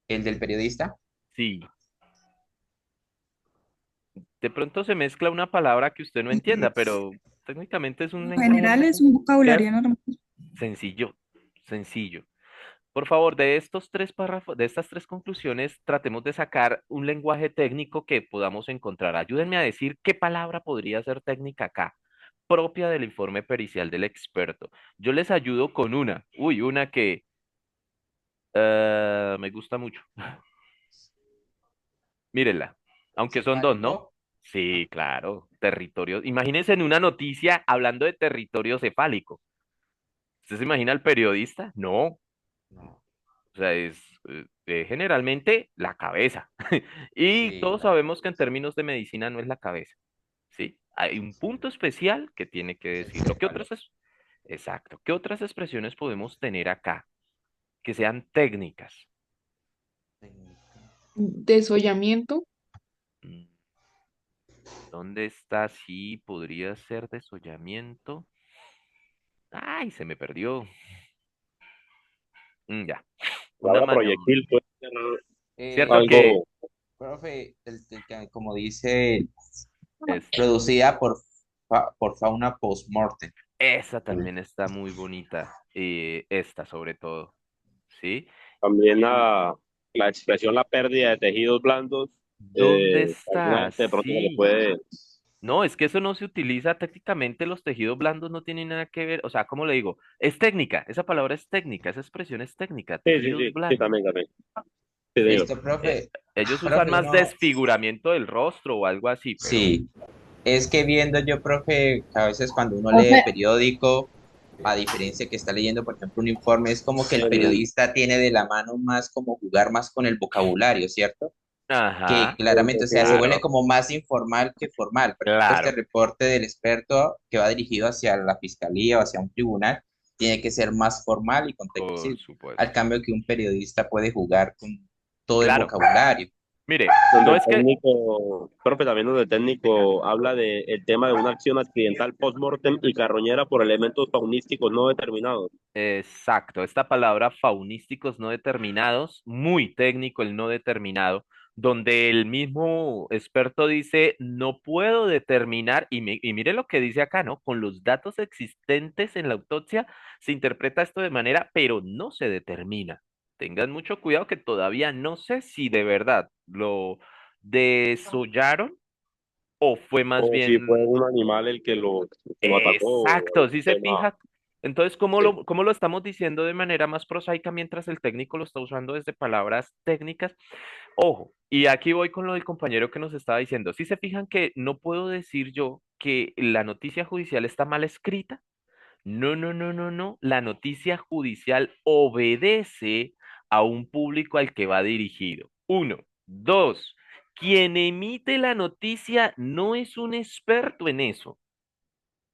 [SPEAKER 11] ¿El del periodista?
[SPEAKER 1] Sí. De pronto se mezcla una palabra que usted no entienda, pero técnicamente es un
[SPEAKER 7] En
[SPEAKER 1] lenguaje
[SPEAKER 7] general es
[SPEAKER 1] muy,
[SPEAKER 7] un vocabulario
[SPEAKER 1] ¿cierto?
[SPEAKER 7] normal.
[SPEAKER 1] Sencillo, sencillo. Por favor, de estos tres párrafos, de estas tres conclusiones, tratemos de sacar un lenguaje técnico que podamos encontrar. Ayúdenme a decir qué palabra podría ser técnica acá, propia del informe pericial del experto. Yo les ayudo con una. Uy, una que me gusta mucho. Mírenla. Aunque son dos, ¿no?
[SPEAKER 11] ¿Cefálico?
[SPEAKER 1] Sí, claro. Territorio. Imagínense en una noticia hablando de territorio cefálico. ¿Usted se imagina al periodista? No.
[SPEAKER 11] No.
[SPEAKER 1] O sea, es generalmente la cabeza. Y
[SPEAKER 11] Sí,
[SPEAKER 1] todos sabemos que en términos de medicina no es la cabeza, ¿sí? Hay un punto especial que tiene que
[SPEAKER 11] es el
[SPEAKER 1] decirlo.
[SPEAKER 11] céfalo.
[SPEAKER 1] Exacto. ¿Qué otras expresiones podemos tener acá que sean técnicas?
[SPEAKER 12] Desollamiento.
[SPEAKER 1] Mm, ¿Dónde está? Sí, podría ser desollamiento. Ay, se me perdió. Ya. Una
[SPEAKER 10] Palabra
[SPEAKER 1] maniobra.
[SPEAKER 10] proyectil puede ser
[SPEAKER 1] ¿Cierto que
[SPEAKER 11] Eh, profe, como dice,
[SPEAKER 1] esta?
[SPEAKER 11] producida por fauna post-mortem.
[SPEAKER 1] Esa también está muy bonita. Esta sobre todo. ¿Sí?
[SPEAKER 10] también la expresión la pérdida de tejidos blandos.
[SPEAKER 1] ¿Dónde
[SPEAKER 10] Alguna
[SPEAKER 1] está?
[SPEAKER 10] gente de pronto se le
[SPEAKER 1] Sí.
[SPEAKER 10] puede.
[SPEAKER 1] No, es que eso no se utiliza técnicamente, los tejidos blandos no tienen nada que ver, o sea, ¿cómo le digo? Es técnica, esa palabra es técnica, esa expresión es técnica,
[SPEAKER 10] Sí, sí,
[SPEAKER 1] tejidos
[SPEAKER 10] sí, sí,
[SPEAKER 1] blandos.
[SPEAKER 10] también, también. Sí, señor.
[SPEAKER 1] Sí,
[SPEAKER 11] Listo, profe.
[SPEAKER 1] ellos usan
[SPEAKER 11] Profe,
[SPEAKER 1] más
[SPEAKER 11] uno,
[SPEAKER 1] desfiguramiento del rostro o algo así, pero
[SPEAKER 11] sí, es que viendo yo, profe, que a veces cuando uno lee
[SPEAKER 8] Profe,
[SPEAKER 11] el periódico, a diferencia que está leyendo, por ejemplo, un informe, es como que el
[SPEAKER 10] El,
[SPEAKER 11] periodista tiene de la mano más como jugar más con el vocabulario, ¿cierto? Que
[SPEAKER 1] ajá,
[SPEAKER 11] claramente, o sea, se vuelve
[SPEAKER 1] claro,
[SPEAKER 11] como más informal que formal. Por ejemplo, este
[SPEAKER 1] claro,
[SPEAKER 11] reporte del experto que va dirigido hacia la fiscalía o hacia un tribunal tiene que ser más formal y
[SPEAKER 1] por
[SPEAKER 11] contextual, al
[SPEAKER 1] supuesto.
[SPEAKER 11] cambio que un periodista puede jugar con todo el
[SPEAKER 1] Claro,
[SPEAKER 11] vocabulario.
[SPEAKER 1] mire,
[SPEAKER 10] donde
[SPEAKER 1] no
[SPEAKER 10] el
[SPEAKER 1] es que,
[SPEAKER 10] técnico, profe, también donde el técnico habla de el tema de una acción accidental post-mortem y carroñera por elementos faunísticos no determinados.
[SPEAKER 1] exacto, esta palabra faunísticos no determinados, muy técnico el no determinado, donde el mismo experto dice, no puedo determinar, y mire lo que dice acá, ¿no? Con los datos existentes en la autopsia se interpreta esto de manera, pero no se determina. Tengan mucho cuidado que todavía no sé si de verdad lo desollaron o fue más
[SPEAKER 10] O si fue
[SPEAKER 1] bien.
[SPEAKER 10] un animal el que lo atacó o
[SPEAKER 1] Exacto,
[SPEAKER 10] el
[SPEAKER 1] si se
[SPEAKER 10] tema.
[SPEAKER 1] fija. Entonces,
[SPEAKER 11] Sí.
[SPEAKER 1] cómo lo estamos diciendo de manera más prosaica mientras el técnico lo está usando desde palabras técnicas? Ojo, y aquí voy con lo del compañero que nos estaba diciendo. Si se fijan que no puedo decir yo que la noticia judicial está mal escrita. No, no, no, no, no. La noticia judicial obedece a un público al que va dirigido. Uno. Dos. Quien emite la noticia no es un experto en eso.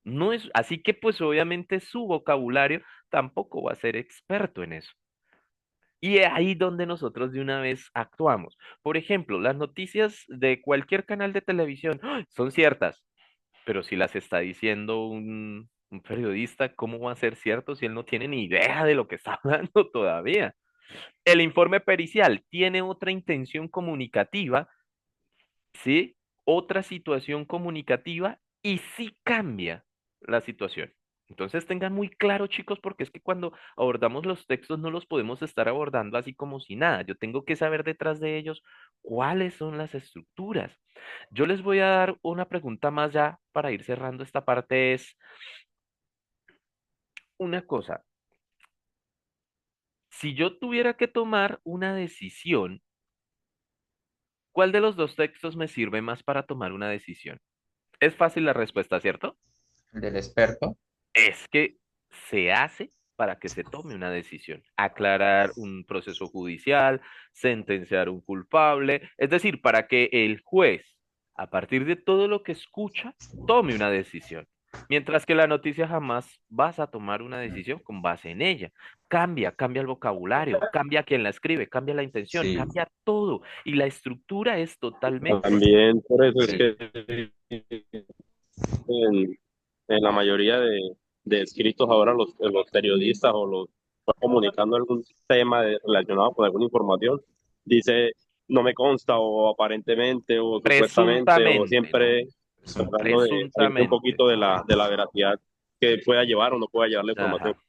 [SPEAKER 1] No es, así que pues obviamente su vocabulario tampoco va a ser experto en eso. Y es ahí donde nosotros de una vez actuamos. Por ejemplo, las noticias de cualquier canal de televisión son ciertas, pero si las está diciendo un periodista, ¿cómo va a ser cierto si él no tiene ni idea de lo que está hablando todavía? El informe pericial tiene otra intención comunicativa, ¿sí? Otra situación comunicativa y sí cambia la situación. Entonces tengan muy claro, chicos, porque es que cuando abordamos los textos no los podemos estar abordando así como si nada. Yo tengo que saber detrás de ellos cuáles son las estructuras. Yo les voy a dar una pregunta más ya para ir cerrando esta parte. Es una cosa. Si yo tuviera que tomar una decisión, ¿cuál de los dos textos me sirve más para tomar una decisión? Es fácil la respuesta, ¿cierto?
[SPEAKER 11] El del experto.
[SPEAKER 1] Es que se hace para que se tome una decisión, aclarar un proceso judicial, sentenciar un culpable, es decir, para que el juez, a partir de todo lo que escucha, tome una decisión. Mientras que la noticia jamás vas a tomar una decisión con base en ella. Cambia el vocabulario, cambia quien la escribe, cambia la intención,
[SPEAKER 11] Sí.
[SPEAKER 1] cambia todo. Y la estructura es totalmente
[SPEAKER 10] También por eso es
[SPEAKER 11] Sí.
[SPEAKER 10] que en, en la mayoría de escritos ahora los periodistas o los comunicando algún tema relacionado con alguna información, dice no me consta o aparentemente o supuestamente o
[SPEAKER 1] presuntamente, ¿no?
[SPEAKER 10] siempre tratando de salirse un
[SPEAKER 1] Presuntamente.
[SPEAKER 10] poquito de la veracidad que pueda llevar o no pueda llevar la información.
[SPEAKER 1] Ajá.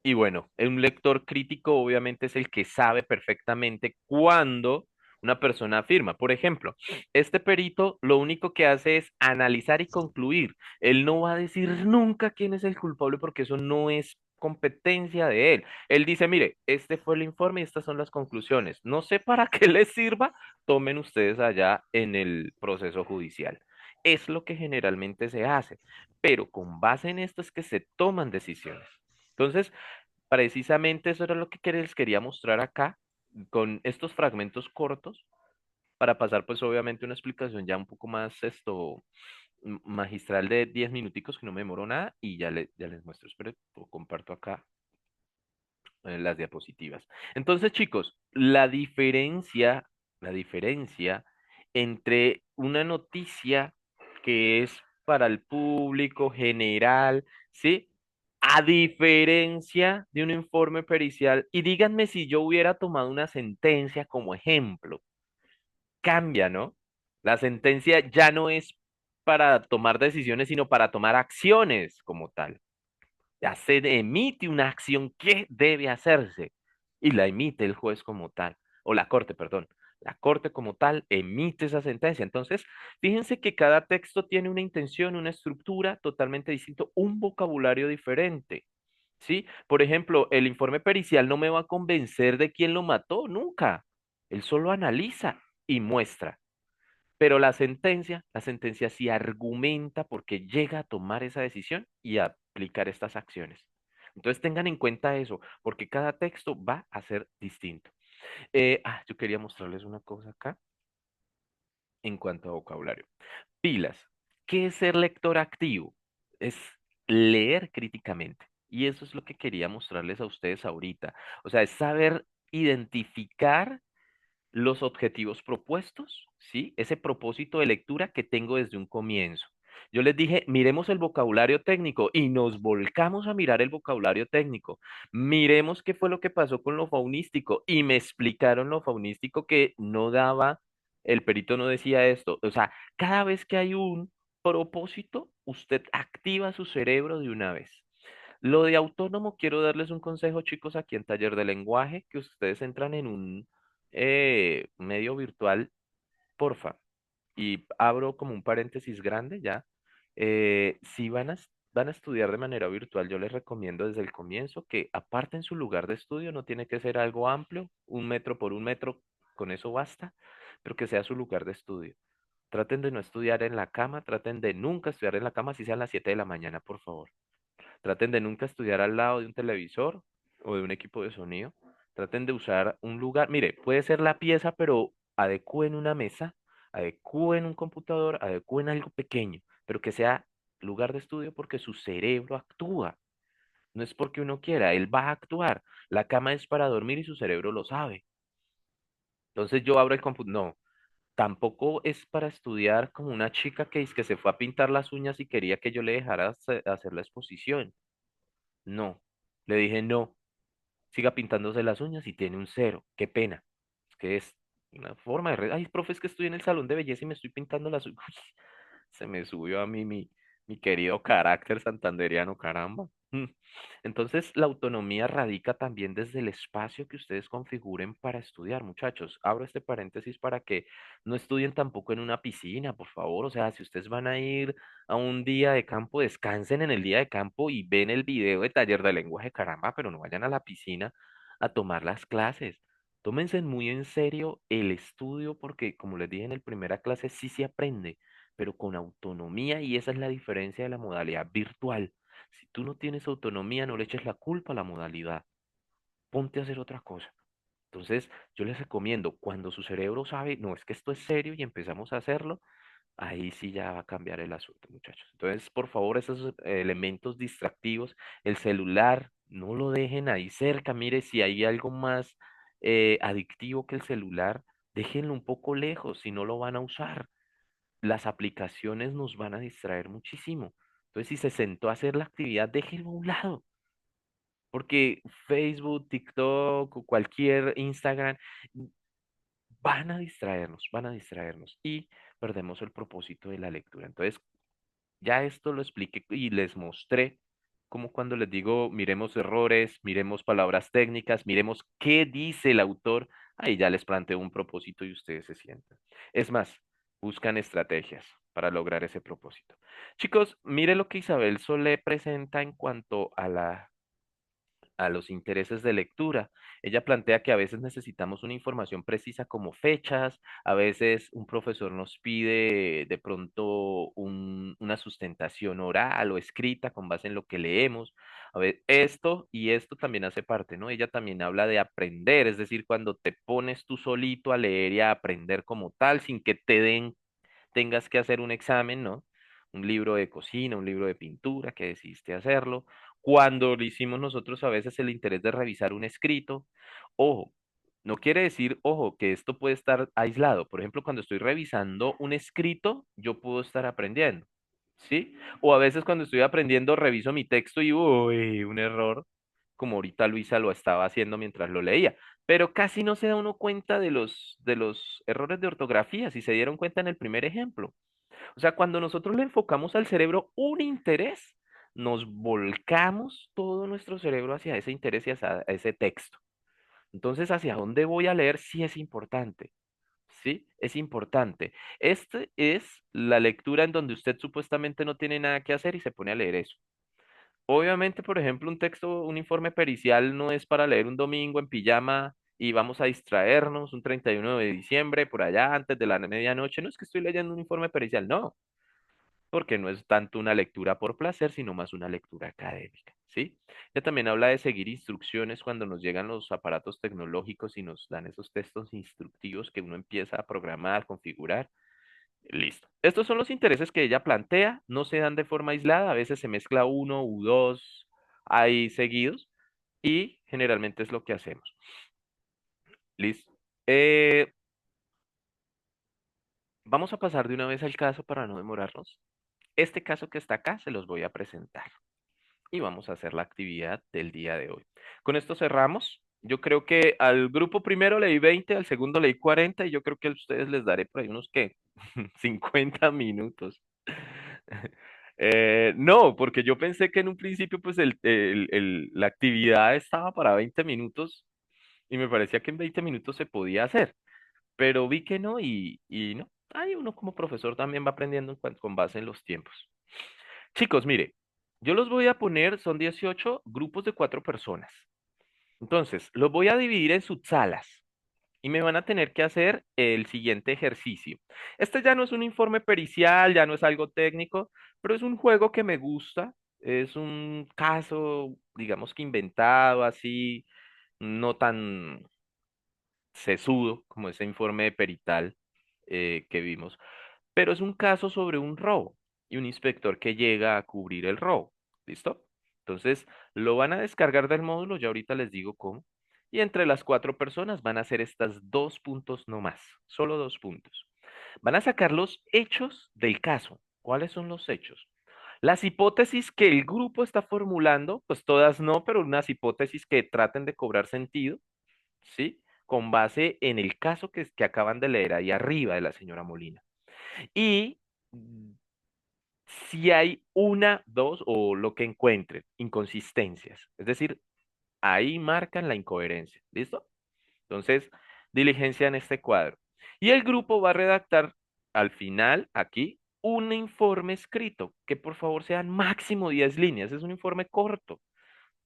[SPEAKER 1] Y bueno, un lector crítico obviamente es el que sabe perfectamente cuándo una persona afirma. Por ejemplo, este perito lo único que hace es analizar y concluir. Él no va a decir nunca quién es el culpable porque eso no es competencia de él. Él dice, mire, este fue el informe y estas son las conclusiones. No sé para qué les sirva, tomen ustedes allá en el proceso judicial. Es lo que generalmente se hace, pero con base en esto es que se toman decisiones. Entonces, precisamente eso era lo que les quería mostrar acá, con estos fragmentos cortos, para pasar pues obviamente una explicación ya un poco más magistral de 10 minuticos, que no me demoró nada, y ya les muestro. Espero, lo comparto acá las diapositivas. Entonces, chicos, la diferencia entre una noticia que es para el público general, ¿sí? A diferencia de un informe pericial, y díganme si yo hubiera tomado una sentencia como ejemplo, cambia, ¿no? La sentencia ya no es para tomar decisiones, sino para tomar acciones como tal. Ya se emite una acción que debe hacerse y la emite el juez como tal, o la corte, perdón. La corte como tal emite esa sentencia. Entonces, fíjense que cada texto tiene una intención, una estructura totalmente distinta, un vocabulario diferente. ¿Sí? Por ejemplo, el informe pericial no me va a convencer de quién lo mató, nunca. Él solo analiza y muestra. Pero la sentencia sí argumenta porque llega a tomar esa decisión y a aplicar estas acciones. Entonces tengan en cuenta eso, porque cada texto va a ser distinto. Yo quería mostrarles una cosa acá en cuanto a vocabulario. Pilas. ¿Qué es ser lector activo? Es leer críticamente. Y eso es lo que quería mostrarles a ustedes ahorita. O sea, es saber identificar los objetivos propuestos, ¿sí? Ese propósito de lectura que tengo desde un comienzo. Yo les dije, miremos el vocabulario técnico y nos volcamos a mirar el vocabulario técnico. Miremos qué fue lo que pasó con lo faunístico y me explicaron lo faunístico que no daba, el perito no decía esto. O sea, cada vez que hay un propósito, usted activa su cerebro de una vez. Lo de autónomo, quiero darles un consejo, chicos, aquí en Taller de Lenguaje, que ustedes entran en un medio virtual, porfa, y abro como un paréntesis grande ya. Si van a estudiar de manera virtual, yo les recomiendo desde el comienzo que aparten su lugar de estudio, no tiene que ser algo amplio, 1 metro por 1 metro, con eso basta, pero que sea su lugar de estudio. Traten de no estudiar en la cama, traten de nunca estudiar en la cama, si sean las 7 de la mañana, por favor. Traten de nunca estudiar al lado de un televisor o de un equipo de sonido. Traten de usar un lugar, mire, puede ser la pieza, pero adecúen una mesa, adecúen un computador, adecúen algo pequeño, pero que sea lugar de estudio porque su cerebro actúa. No es porque uno quiera, él va a actuar. La cama es para dormir y su cerebro lo sabe. Entonces yo abro el computador. No, tampoco es para estudiar como una chica que, es que se fue a pintar las uñas y quería que yo le dejara hacer la exposición. No. Le dije, no, siga pintándose las uñas y tiene un 0. Qué pena. Es que es una forma de... Ay, profe, es que estoy en el salón de belleza y me estoy pintando las uñas. Se me subió a mí mi querido carácter santandereano, caramba. Entonces, la autonomía radica también desde el espacio que ustedes configuren para estudiar, muchachos. Abro este paréntesis para que no estudien tampoco en una piscina, por favor. O sea, si ustedes van a ir a un día de campo, descansen en el día de campo y ven el video de taller de lenguaje, caramba, pero no vayan a la piscina a tomar las clases. Tómense muy en serio el estudio porque, como les dije en el primera clase, sí se aprende, pero con autonomía y esa es la diferencia de la modalidad virtual. Si tú no tienes autonomía, no le eches la culpa a la modalidad, ponte a hacer otra cosa. Entonces, yo les recomiendo, cuando su cerebro sabe, no, es que esto es serio y empezamos a hacerlo, ahí sí ya va a cambiar el asunto, muchachos. Entonces, por favor, esos elementos distractivos, el celular, no lo dejen ahí cerca. Mire, si hay algo más adictivo que el celular, déjenlo un poco lejos, si no lo van a usar. Las aplicaciones nos van a distraer muchísimo. Entonces, si se sentó a hacer la actividad, déjenlo a un lado, porque Facebook, TikTok o cualquier Instagram van a distraernos y perdemos el propósito de la lectura. Entonces, ya esto lo expliqué y les mostré como cuando les digo, miremos errores, miremos palabras técnicas, miremos qué dice el autor, ahí ya les planteo un propósito y ustedes se sientan. Es más, buscan estrategias para lograr ese propósito. Chicos, mire lo que Isabel Solé presenta en cuanto a los intereses de lectura. Ella plantea que a veces necesitamos una información precisa como fechas, a veces un profesor nos pide de pronto una sustentación oral o escrita con base en lo que leemos. A ver, esto y esto también hace parte, ¿no? Ella también habla de aprender, es decir, cuando te pones tú solito a leer y a aprender como tal, sin que te den tengas que hacer un examen, ¿no? Un libro de cocina, un libro de pintura, que decidiste hacerlo. Cuando lo hicimos nosotros, a veces el interés de revisar un escrito. Ojo, no quiere decir, ojo, que esto puede estar aislado. Por ejemplo, cuando estoy revisando un escrito, yo puedo estar aprendiendo, ¿sí? O a veces cuando estoy aprendiendo, reviso mi texto y, uy, un error, como ahorita Luisa lo estaba haciendo mientras lo leía. Pero casi no se da uno cuenta de los errores de ortografía, si se dieron cuenta en el primer ejemplo. O sea, cuando nosotros le enfocamos al cerebro un interés, nos volcamos todo nuestro cerebro hacia ese interés y hacia ese texto. Entonces, hacia dónde voy a leer sí es importante. ¿Sí? Es importante. Este es la lectura en donde usted supuestamente no tiene nada que hacer y se pone a leer eso. Obviamente, por ejemplo, un texto, un informe pericial no es para leer un domingo en pijama y vamos a distraernos un 31 de diciembre por allá antes de la medianoche. No es que estoy leyendo un informe pericial, no, porque no es tanto una lectura por placer, sino más una lectura académica, ¿sí? Ella también habla de seguir instrucciones cuando nos llegan los aparatos tecnológicos y nos dan esos textos instructivos que uno empieza a programar, configurar. Listo. Estos son los intereses que ella plantea, no se dan de forma aislada, a veces se mezcla uno u dos ahí seguidos y generalmente es lo que hacemos. Listo. Vamos a pasar de una vez al caso para no demorarnos. Este caso que está acá se los voy a presentar y vamos a hacer la actividad del día de hoy. Con esto cerramos. Yo creo que al grupo primero leí 20, al segundo leí 40 y yo creo que a ustedes les daré por ahí unos que 50 minutos. No, porque yo pensé que en un principio pues la actividad estaba para 20 minutos y me parecía que en 20 minutos se podía hacer, pero vi que no y no. Ahí uno como profesor también va aprendiendo con base en los tiempos. Chicos, mire, yo los voy a poner, son 18 grupos de 4 personas. Entonces, los voy a dividir en subsalas y me van a tener que hacer el siguiente ejercicio. Este ya no es un informe pericial, ya no es algo técnico, pero es un juego que me gusta. Es un caso, digamos que inventado así, no tan sesudo como ese informe perital que vimos, pero es un caso sobre un robo y un inspector que llega a cubrir el robo. ¿Listo? Entonces, lo van a descargar del módulo, ya ahorita les digo cómo. Y entre las 4 personas van a hacer estas 2 puntos no más, solo 2 puntos. Van a sacar los hechos del caso. ¿Cuáles son los hechos? Las hipótesis que el grupo está formulando, pues todas no, pero unas hipótesis que traten de cobrar sentido, ¿sí? Con base en el caso que acaban de leer ahí arriba de la señora Molina. Y si hay una, dos o lo que encuentren, inconsistencias, es decir, ahí marcan la incoherencia, ¿listo? Entonces, diligencia en este cuadro. Y el grupo va a redactar al final, aquí, un informe escrito, que por favor sean máximo 10 líneas, es un informe corto,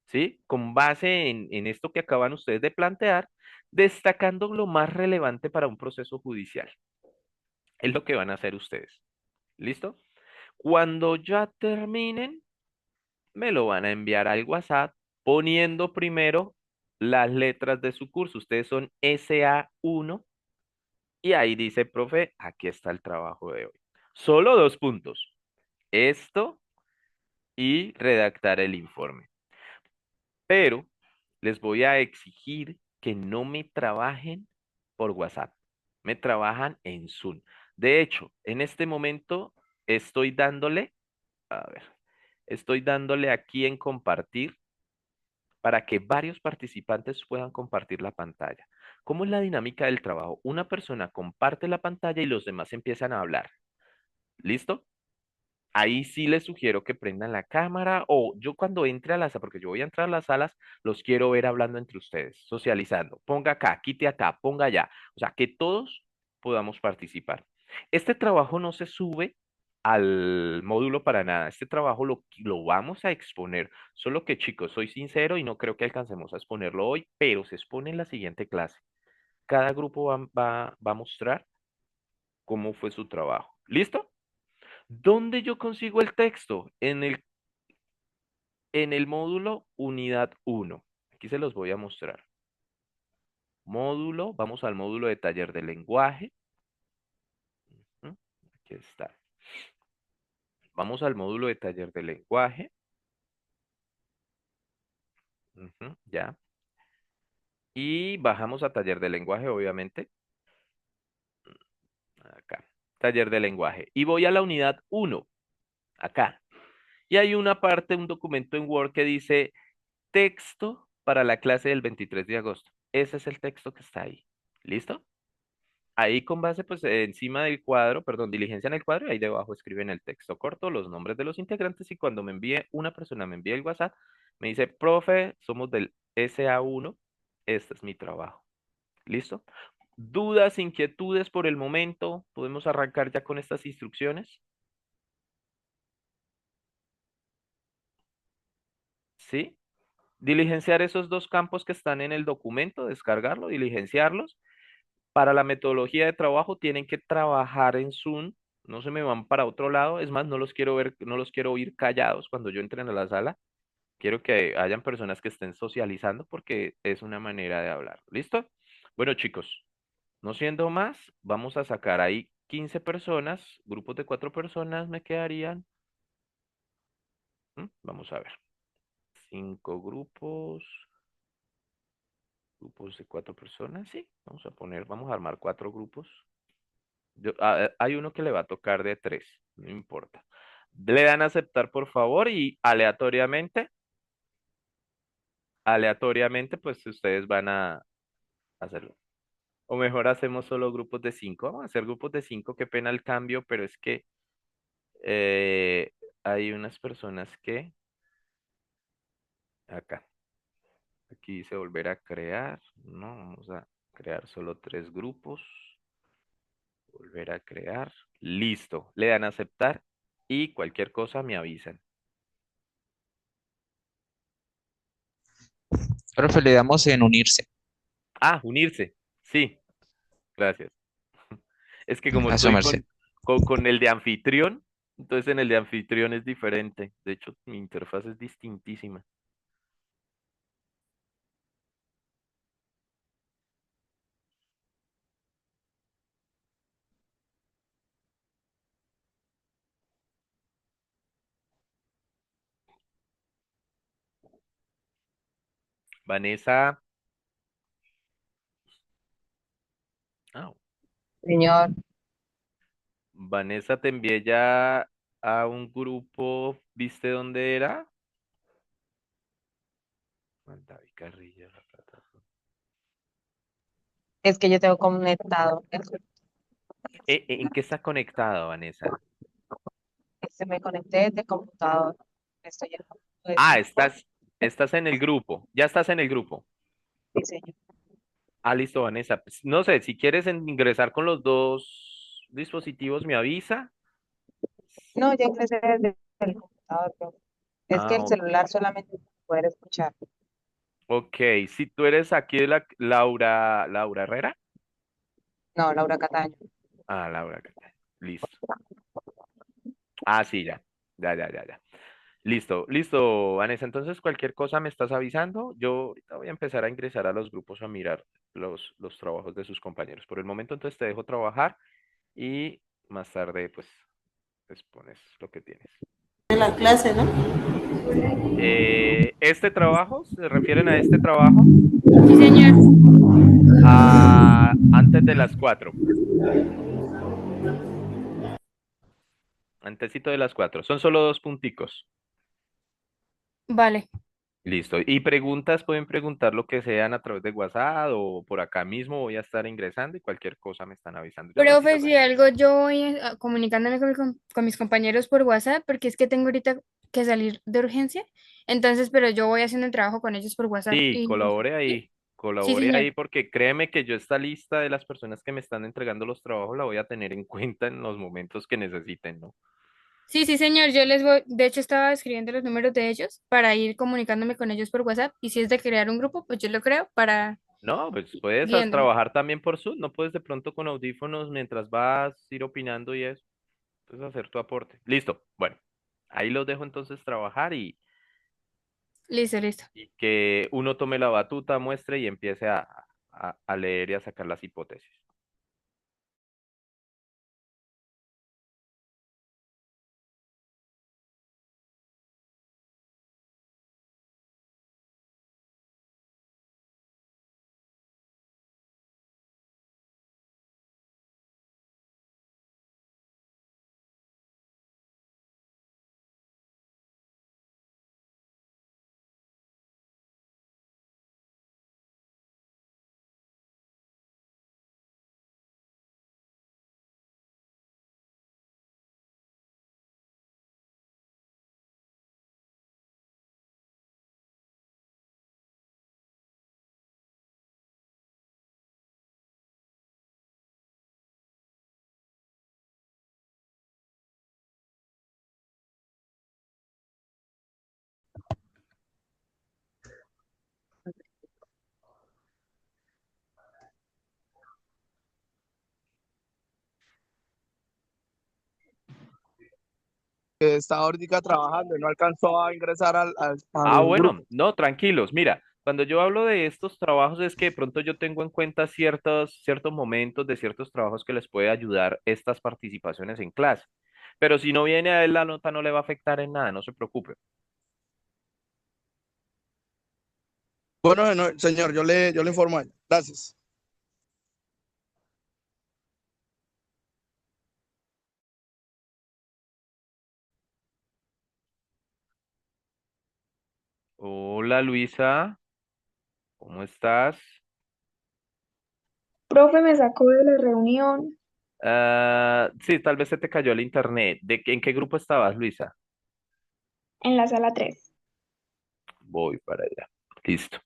[SPEAKER 1] ¿sí? Con base en esto que acaban ustedes de plantear, destacando lo más relevante para un proceso judicial. Es lo que van a hacer ustedes. ¿Listo? Cuando ya terminen, me lo van a enviar al WhatsApp poniendo primero las letras de su curso. Ustedes son SA1 y ahí dice, profe, aquí está el trabajo de hoy. Solo 2 puntos. Esto y redactar el informe. Pero les voy a exigir que no me trabajen por WhatsApp. Me trabajan en Zoom. De hecho, en este momento estoy dándole, a ver, estoy dándole aquí en compartir para que varios participantes puedan compartir la pantalla. ¿Cómo es la dinámica del trabajo? Una persona comparte la pantalla y los demás empiezan a hablar. ¿Listo? Ahí sí les sugiero que prendan la cámara o yo cuando entre a la sala, porque yo voy a entrar a las salas, los quiero ver hablando entre ustedes, socializando. Ponga acá, quite acá, ponga allá. O sea, que todos podamos participar. Este trabajo no se sube al módulo para nada. Este trabajo lo vamos a exponer. Solo que, chicos, soy sincero y no creo que alcancemos a exponerlo hoy, pero se expone en la siguiente clase. Cada grupo va a mostrar cómo fue su trabajo. ¿Listo? ¿Dónde yo consigo el texto? En el módulo Unidad 1. Aquí se los voy a mostrar. Módulo, vamos al módulo de taller de lenguaje. Ujú, aquí está. Vamos al módulo de taller de lenguaje. Ujú, ya. Y bajamos a taller de lenguaje, obviamente. Acá. Taller de lenguaje. Y voy a la unidad 1. Acá. Y hay una parte, un documento en Word que dice texto para la clase del 23 de agosto. Ese es el texto que está ahí. ¿Listo? Ahí con base, pues encima del cuadro, perdón, diligencia en el cuadro, y ahí debajo escriben el texto corto, los nombres de los integrantes, y cuando me envíe, una persona me envía el WhatsApp, me dice, profe, somos del SA1, este es mi trabajo. ¿Listo? ¿Dudas, inquietudes por el momento? ¿Podemos arrancar ya con estas instrucciones? ¿Sí? Diligenciar esos 2 campos que están en el documento, descargarlo, diligenciarlos. Para la metodología de trabajo tienen que trabajar en Zoom, no se me van para otro lado, es más, no los quiero ver, no los quiero oír callados cuando yo entre a la sala, quiero que hayan personas que estén socializando porque es una manera de hablar. ¿Listo? Bueno, chicos, no siendo más, vamos a sacar ahí 15 personas, grupos de 4 personas me quedarían. Vamos a ver. 5 grupos de 4 personas, sí, vamos a armar 4 grupos. Hay uno que le va a tocar de 3, no importa. Le dan a aceptar, por favor, y aleatoriamente, pues ustedes van a hacerlo. O mejor hacemos solo grupos de 5. Vamos a hacer grupos de 5, qué pena el cambio, pero es que eh, hay unas personas que, acá, aquí dice volver a crear, no, vamos a crear solo 3 grupos, volver a crear, listo, le dan a aceptar y cualquier cosa me avisan.
[SPEAKER 11] Profe, le damos en unirse.
[SPEAKER 1] Ah, unirse. Sí, gracias. Es que como
[SPEAKER 11] A su
[SPEAKER 1] estoy
[SPEAKER 11] merced.
[SPEAKER 1] con el de anfitrión, entonces en el de anfitrión es diferente. De hecho, mi interfaz es distintísima. Vanessa. Ah,
[SPEAKER 6] Señor,
[SPEAKER 1] Vanessa, te envié ya a un grupo. ¿Viste dónde era? Juan David Carrillo, la plataforma.
[SPEAKER 6] es que yo tengo conectado,
[SPEAKER 1] ¿En qué está conectado, Vanessa?
[SPEAKER 6] se me conecté desde computador. Estoy en el
[SPEAKER 1] Ah,
[SPEAKER 6] grupo.
[SPEAKER 1] estás en el grupo. Ya estás en el grupo.
[SPEAKER 6] Sí, señor.
[SPEAKER 1] Ah, listo, Vanessa. Pues, no sé, si quieres ingresar con los 2 dispositivos, me avisa.
[SPEAKER 6] No, ya ingresé desde el computador, profe. Es que
[SPEAKER 1] Ah,
[SPEAKER 6] el celular solamente para poder escuchar.
[SPEAKER 1] ok. Si tú eres aquí de la Laura Herrera.
[SPEAKER 6] No, Laura Cataño.
[SPEAKER 1] Ah, Laura, listo. Ah, sí, ya. Ya, ya, ya, ya. Listo, listo, Vanessa. Entonces, cualquier cosa me estás avisando. Yo ahorita voy a empezar a ingresar a los grupos a mirar los trabajos de sus compañeros. Por el momento, entonces te dejo trabajar y más tarde, pues, expones lo que tienes.
[SPEAKER 8] En la clase, ¿no?
[SPEAKER 1] ¿Este trabajo? ¿Se refieren a este trabajo?
[SPEAKER 3] Sí, señor.
[SPEAKER 1] Antes de las 4. Antesito de las 4. Son solo dos punticos.
[SPEAKER 3] Vale.
[SPEAKER 1] Listo. Y preguntas, pueden preguntar lo que sean a través de WhatsApp o por acá mismo voy a estar ingresando y cualquier cosa me están avisando. Yo al ratito
[SPEAKER 3] Profe,
[SPEAKER 1] me
[SPEAKER 3] si
[SPEAKER 1] meto.
[SPEAKER 3] algo yo voy comunicándome con mis compañeros por WhatsApp, porque es que tengo ahorita que salir de urgencia. Entonces, pero yo voy haciendo el trabajo con ellos por WhatsApp
[SPEAKER 1] Sí,
[SPEAKER 3] y ¿sí? Sí,
[SPEAKER 1] colabore
[SPEAKER 3] señor.
[SPEAKER 1] ahí porque créeme que yo esta lista de las personas que me están entregando los trabajos la voy a tener en cuenta en los momentos que necesiten, ¿no?
[SPEAKER 3] Sí, sí, señor. Yo les voy, de hecho estaba escribiendo los números de ellos para ir comunicándome con ellos por WhatsApp y si es de crear un grupo, pues yo lo creo para
[SPEAKER 1] No, pues puedes
[SPEAKER 3] viendo.
[SPEAKER 1] trabajar también por Zoom, no puedes de pronto con audífonos mientras vas ir opinando y eso, puedes hacer tu aporte. Listo, bueno, ahí los dejo entonces trabajar
[SPEAKER 3] Listo, listo.
[SPEAKER 1] y que uno tome la batuta, muestre y empiece a leer y a sacar las hipótesis.
[SPEAKER 9] Que está ahorita trabajando y no alcanzó a ingresar al
[SPEAKER 1] Bueno,
[SPEAKER 9] grupo.
[SPEAKER 1] no, tranquilos. Mira, cuando yo hablo de estos trabajos es que de pronto yo tengo en cuenta ciertos momentos de ciertos trabajos que les puede ayudar estas participaciones en clase. Pero si no viene a él, la nota no le va a afectar en nada, no se preocupe.
[SPEAKER 9] Bueno, señor, yo le informo a él. Gracias.
[SPEAKER 1] Hola Luisa, ¿cómo estás?
[SPEAKER 12] Profe, me sacó de la reunión
[SPEAKER 1] Sí, tal vez se te cayó el internet. ¿En qué grupo estabas, Luisa?
[SPEAKER 12] en la sala 3.
[SPEAKER 1] Voy para allá. Listo.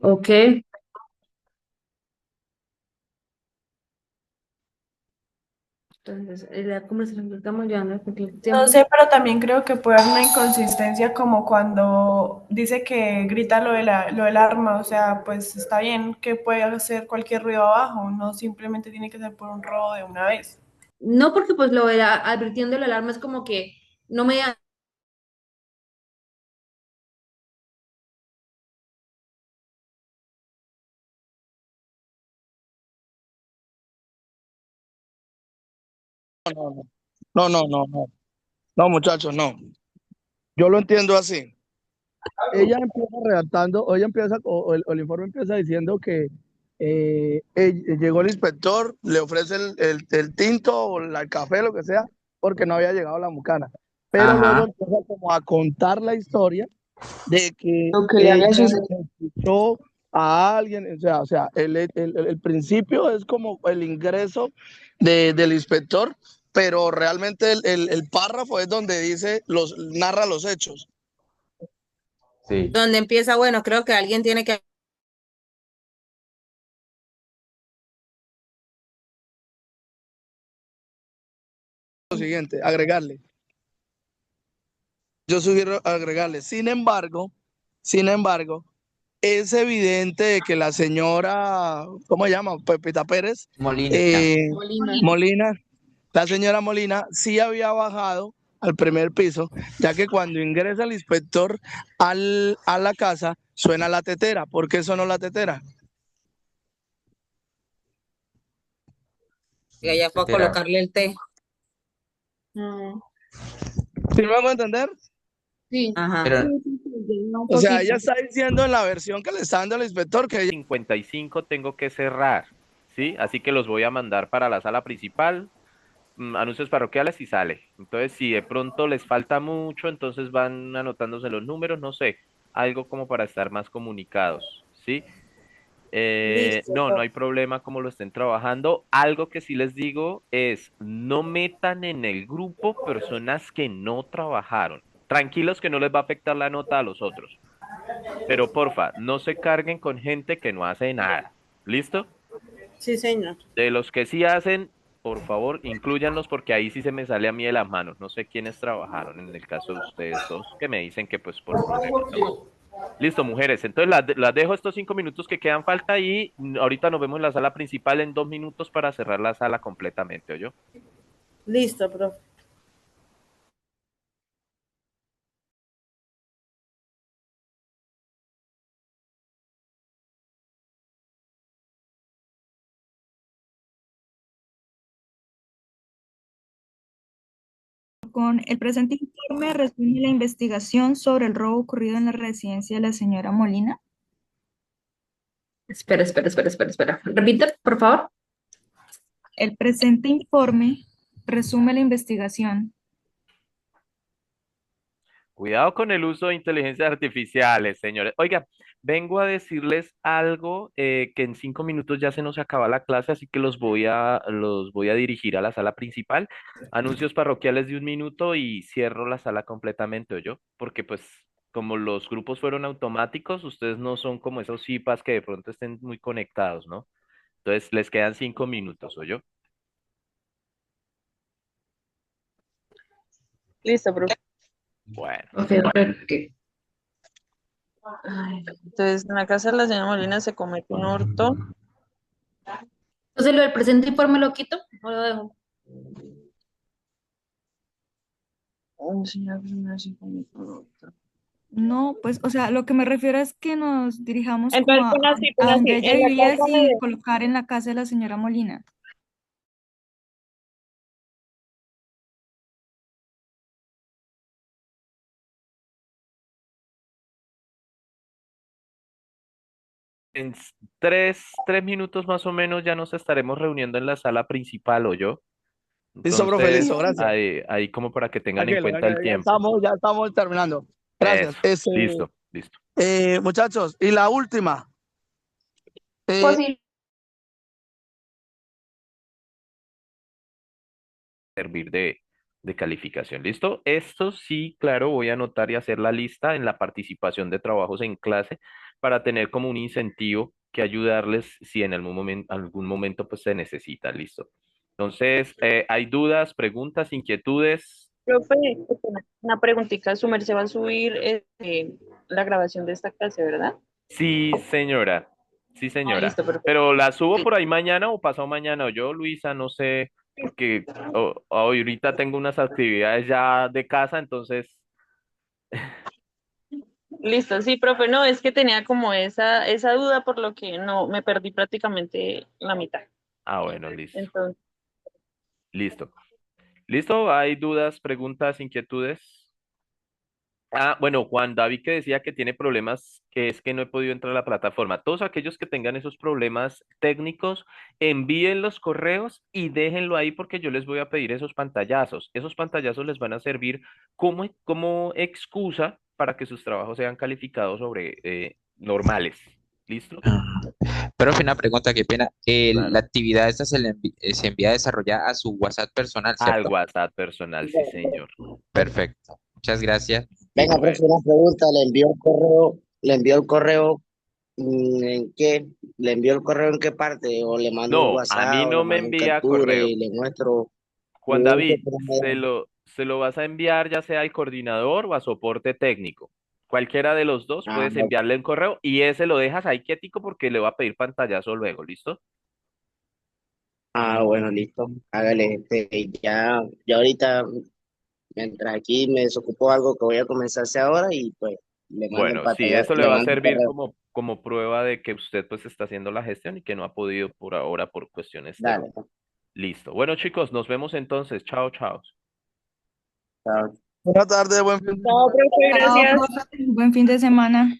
[SPEAKER 5] Ok. Entonces, la conversación que estamos llevando con el
[SPEAKER 13] No
[SPEAKER 5] tiempo.
[SPEAKER 13] sé, pero también creo que puede haber una inconsistencia como cuando dice que grita lo del arma, o sea, pues está bien que puede hacer cualquier ruido abajo, no simplemente tiene que ser por un robo de una vez.
[SPEAKER 5] No, porque pues lo de advirtiendo la alarma es como que no me da.
[SPEAKER 9] No, no, no, no, no, no, muchachos, no. Yo lo entiendo así. Ella empieza redactando, o ella empieza, o el informe empieza diciendo que llegó el inspector, le ofrece el tinto o el café, lo que sea, porque no había llegado la mucana. Pero luego
[SPEAKER 11] Ajá.
[SPEAKER 9] empieza como a contar la historia de que
[SPEAKER 13] Lo que le había
[SPEAKER 9] ella
[SPEAKER 13] sucedido.
[SPEAKER 9] escuchó a alguien, o sea, el principio es como el ingreso del inspector, pero realmente el párrafo es donde dice, narra los hechos.
[SPEAKER 11] Sí.
[SPEAKER 6] Donde empieza, bueno, creo que alguien tiene que...
[SPEAKER 9] Lo siguiente, agregarle. Yo sugiero agregarle. Sin embargo, es evidente de que la señora, ¿cómo se llama? Pepita Pérez,
[SPEAKER 11] Molina.
[SPEAKER 9] eh,
[SPEAKER 5] Molina.
[SPEAKER 9] Molina, la señora Molina sí había bajado al primer piso, ya que cuando ingresa el inspector a la casa, suena la tetera. ¿Por qué sonó la tetera?
[SPEAKER 6] Y ella fue a
[SPEAKER 11] Etcétera.
[SPEAKER 6] colocarle el té.
[SPEAKER 5] Mm,
[SPEAKER 9] ¿Sí me hago entender?
[SPEAKER 5] sí.
[SPEAKER 6] Ajá.
[SPEAKER 11] Pero,
[SPEAKER 5] Un
[SPEAKER 9] O sea, ella
[SPEAKER 5] poquito.
[SPEAKER 9] está diciendo en la versión que le está dando el inspector que ella...
[SPEAKER 1] 55 tengo que cerrar, ¿sí? Así que los voy a mandar para la sala principal, anuncios parroquiales y sale. Entonces, si de pronto les falta mucho, entonces van anotándose los números, no sé, algo como para estar más comunicados, ¿sí?
[SPEAKER 6] Listo,
[SPEAKER 1] No, no
[SPEAKER 6] profe.
[SPEAKER 1] hay problema como lo estén trabajando. Algo que sí les digo es, no metan en el grupo personas que no trabajaron. Tranquilos que no les va a afectar la nota a los otros. Pero porfa, no se carguen con gente que no hace nada. ¿Listo?
[SPEAKER 8] Sí, señor.
[SPEAKER 1] De los que sí hacen, por favor, incluyanlos porque ahí sí se me sale a mí de las manos. No sé quiénes trabajaron en el caso de ustedes dos, que me dicen que pues por problemas, ¿no? Listo, mujeres. Entonces las dejo estos 5 minutos que quedan falta y ahorita nos vemos en la sala principal en 2 minutos para cerrar la sala completamente, ¿oyó?
[SPEAKER 8] Listo, profe.
[SPEAKER 7] Con el presente informe resume la investigación sobre el robo ocurrido en la residencia de la señora Molina.
[SPEAKER 5] Espera. Repite, por favor.
[SPEAKER 7] El presente informe resume la investigación.
[SPEAKER 1] Cuidado con el uso de inteligencias artificiales, señores. Oiga, vengo a decirles algo que en 5 minutos ya se nos acaba la clase, así que los voy a dirigir a la sala principal. Anuncios parroquiales de 1 minuto y cierro la sala completamente, ¿oyó? Porque pues como los grupos fueron automáticos, ustedes no son como esos CIPAs que de pronto estén muy conectados, ¿no? Entonces les quedan 5 minutos, ¿oyó?
[SPEAKER 2] Listo, profe.
[SPEAKER 1] Bueno.
[SPEAKER 5] Ok, ok. Ay.
[SPEAKER 2] Entonces, en la casa de la señora Molina se comete un hurto.
[SPEAKER 5] Entonces, lo del presente informe lo quito o lo dejo.
[SPEAKER 2] Señora Molina se comete un hurto.
[SPEAKER 7] No, pues, o sea, lo que me refiero es que nos dirijamos como
[SPEAKER 2] Entonces, pon
[SPEAKER 7] a donde
[SPEAKER 2] así,
[SPEAKER 7] ella
[SPEAKER 2] en la
[SPEAKER 7] vivía
[SPEAKER 2] casa
[SPEAKER 7] sin
[SPEAKER 2] de...
[SPEAKER 7] colocar en la casa de la señora Molina.
[SPEAKER 1] En tres minutos más o menos ya nos estaremos reuniendo en la sala principal, ¿o yo?
[SPEAKER 9] Listo, profe,
[SPEAKER 1] Entonces,
[SPEAKER 9] listo, gracias.
[SPEAKER 1] ahí como para que tengan en
[SPEAKER 9] Tranquilo,
[SPEAKER 1] cuenta el
[SPEAKER 9] tranquilo,
[SPEAKER 1] tiempo.
[SPEAKER 9] ya estamos terminando. Gracias.
[SPEAKER 1] Eso, listo, listo.
[SPEAKER 9] Muchachos, y la última. Eh,
[SPEAKER 12] Posible.
[SPEAKER 1] Servir de calificación, ¿listo? Esto sí, claro, voy a anotar y hacer la lista en la participación de trabajos en clase para tener como un incentivo que ayudarles si en algún momento pues se necesita, listo. Entonces, ¿hay dudas, preguntas, inquietudes?
[SPEAKER 2] Profe, una preguntita, su merced va a subir la grabación de esta clase, ¿verdad?
[SPEAKER 1] Sí, señora. Sí,
[SPEAKER 2] Ah,
[SPEAKER 1] señora.
[SPEAKER 2] listo, perfecto.
[SPEAKER 1] Pero la subo
[SPEAKER 2] Sí.
[SPEAKER 1] por ahí mañana o pasado mañana. O yo, Luisa, no sé, porque ahorita tengo unas actividades ya de casa, entonces.
[SPEAKER 2] Listo, sí, profe, no, es que tenía como esa duda por lo que no, me perdí prácticamente la mitad.
[SPEAKER 1] Ah, bueno, listo.
[SPEAKER 2] Entonces,
[SPEAKER 1] Listo. ¿Listo? ¿Hay dudas, preguntas, inquietudes? Ah, bueno, Juan David que decía que tiene problemas, que es que no he podido entrar a la plataforma. Todos aquellos que tengan esos problemas técnicos, envíen los correos y déjenlo ahí porque yo les voy a pedir esos pantallazos. Esos pantallazos les van a servir como excusa para que sus trabajos sean calificados sobre normales. ¿Listo?
[SPEAKER 11] Profe, una pregunta, qué pena. La
[SPEAKER 1] Claro.
[SPEAKER 11] actividad esta se envía a desarrollar a su WhatsApp personal,
[SPEAKER 1] Al
[SPEAKER 11] ¿cierto?
[SPEAKER 1] WhatsApp personal, sí, señor.
[SPEAKER 11] Perfecto. Muchas gracias.
[SPEAKER 14] Venga,
[SPEAKER 1] Bueno.
[SPEAKER 14] profe, una pregunta, le envió el correo, ¿en qué? ¿Le envió el correo en qué parte? ¿O le mando un
[SPEAKER 1] No, a mí
[SPEAKER 14] WhatsApp o le
[SPEAKER 1] no me
[SPEAKER 14] mando un
[SPEAKER 1] envía
[SPEAKER 14] capture
[SPEAKER 1] correo.
[SPEAKER 14] y le muestro?
[SPEAKER 1] Juan David, se lo vas a enviar ya sea al coordinador o a soporte técnico. Cualquiera de los dos
[SPEAKER 14] Ah,
[SPEAKER 1] puedes enviarle un correo y ese lo dejas ahí quietico porque le va a pedir pantallazo luego, ¿listo?
[SPEAKER 14] bueno, listo. Hágale, ya ahorita, mientras aquí me desocupo algo que voy a comenzarse ahora y pues le mando el
[SPEAKER 1] Bueno, sí,
[SPEAKER 14] pantalla,
[SPEAKER 1] eso le
[SPEAKER 14] le
[SPEAKER 1] va a
[SPEAKER 14] mando el
[SPEAKER 1] servir
[SPEAKER 14] correo.
[SPEAKER 1] como prueba de que usted pues está haciendo la gestión y que no ha podido por ahora por cuestiones
[SPEAKER 14] Dale,
[SPEAKER 1] técnicas. Listo. Bueno, chicos, nos vemos entonces. Chao, chao.
[SPEAKER 14] chao.
[SPEAKER 9] Buenas tardes, buen fin de
[SPEAKER 2] no,
[SPEAKER 9] semana.
[SPEAKER 2] profe,
[SPEAKER 7] Chao,
[SPEAKER 2] gracias.
[SPEAKER 7] profe. Buen fin de semana.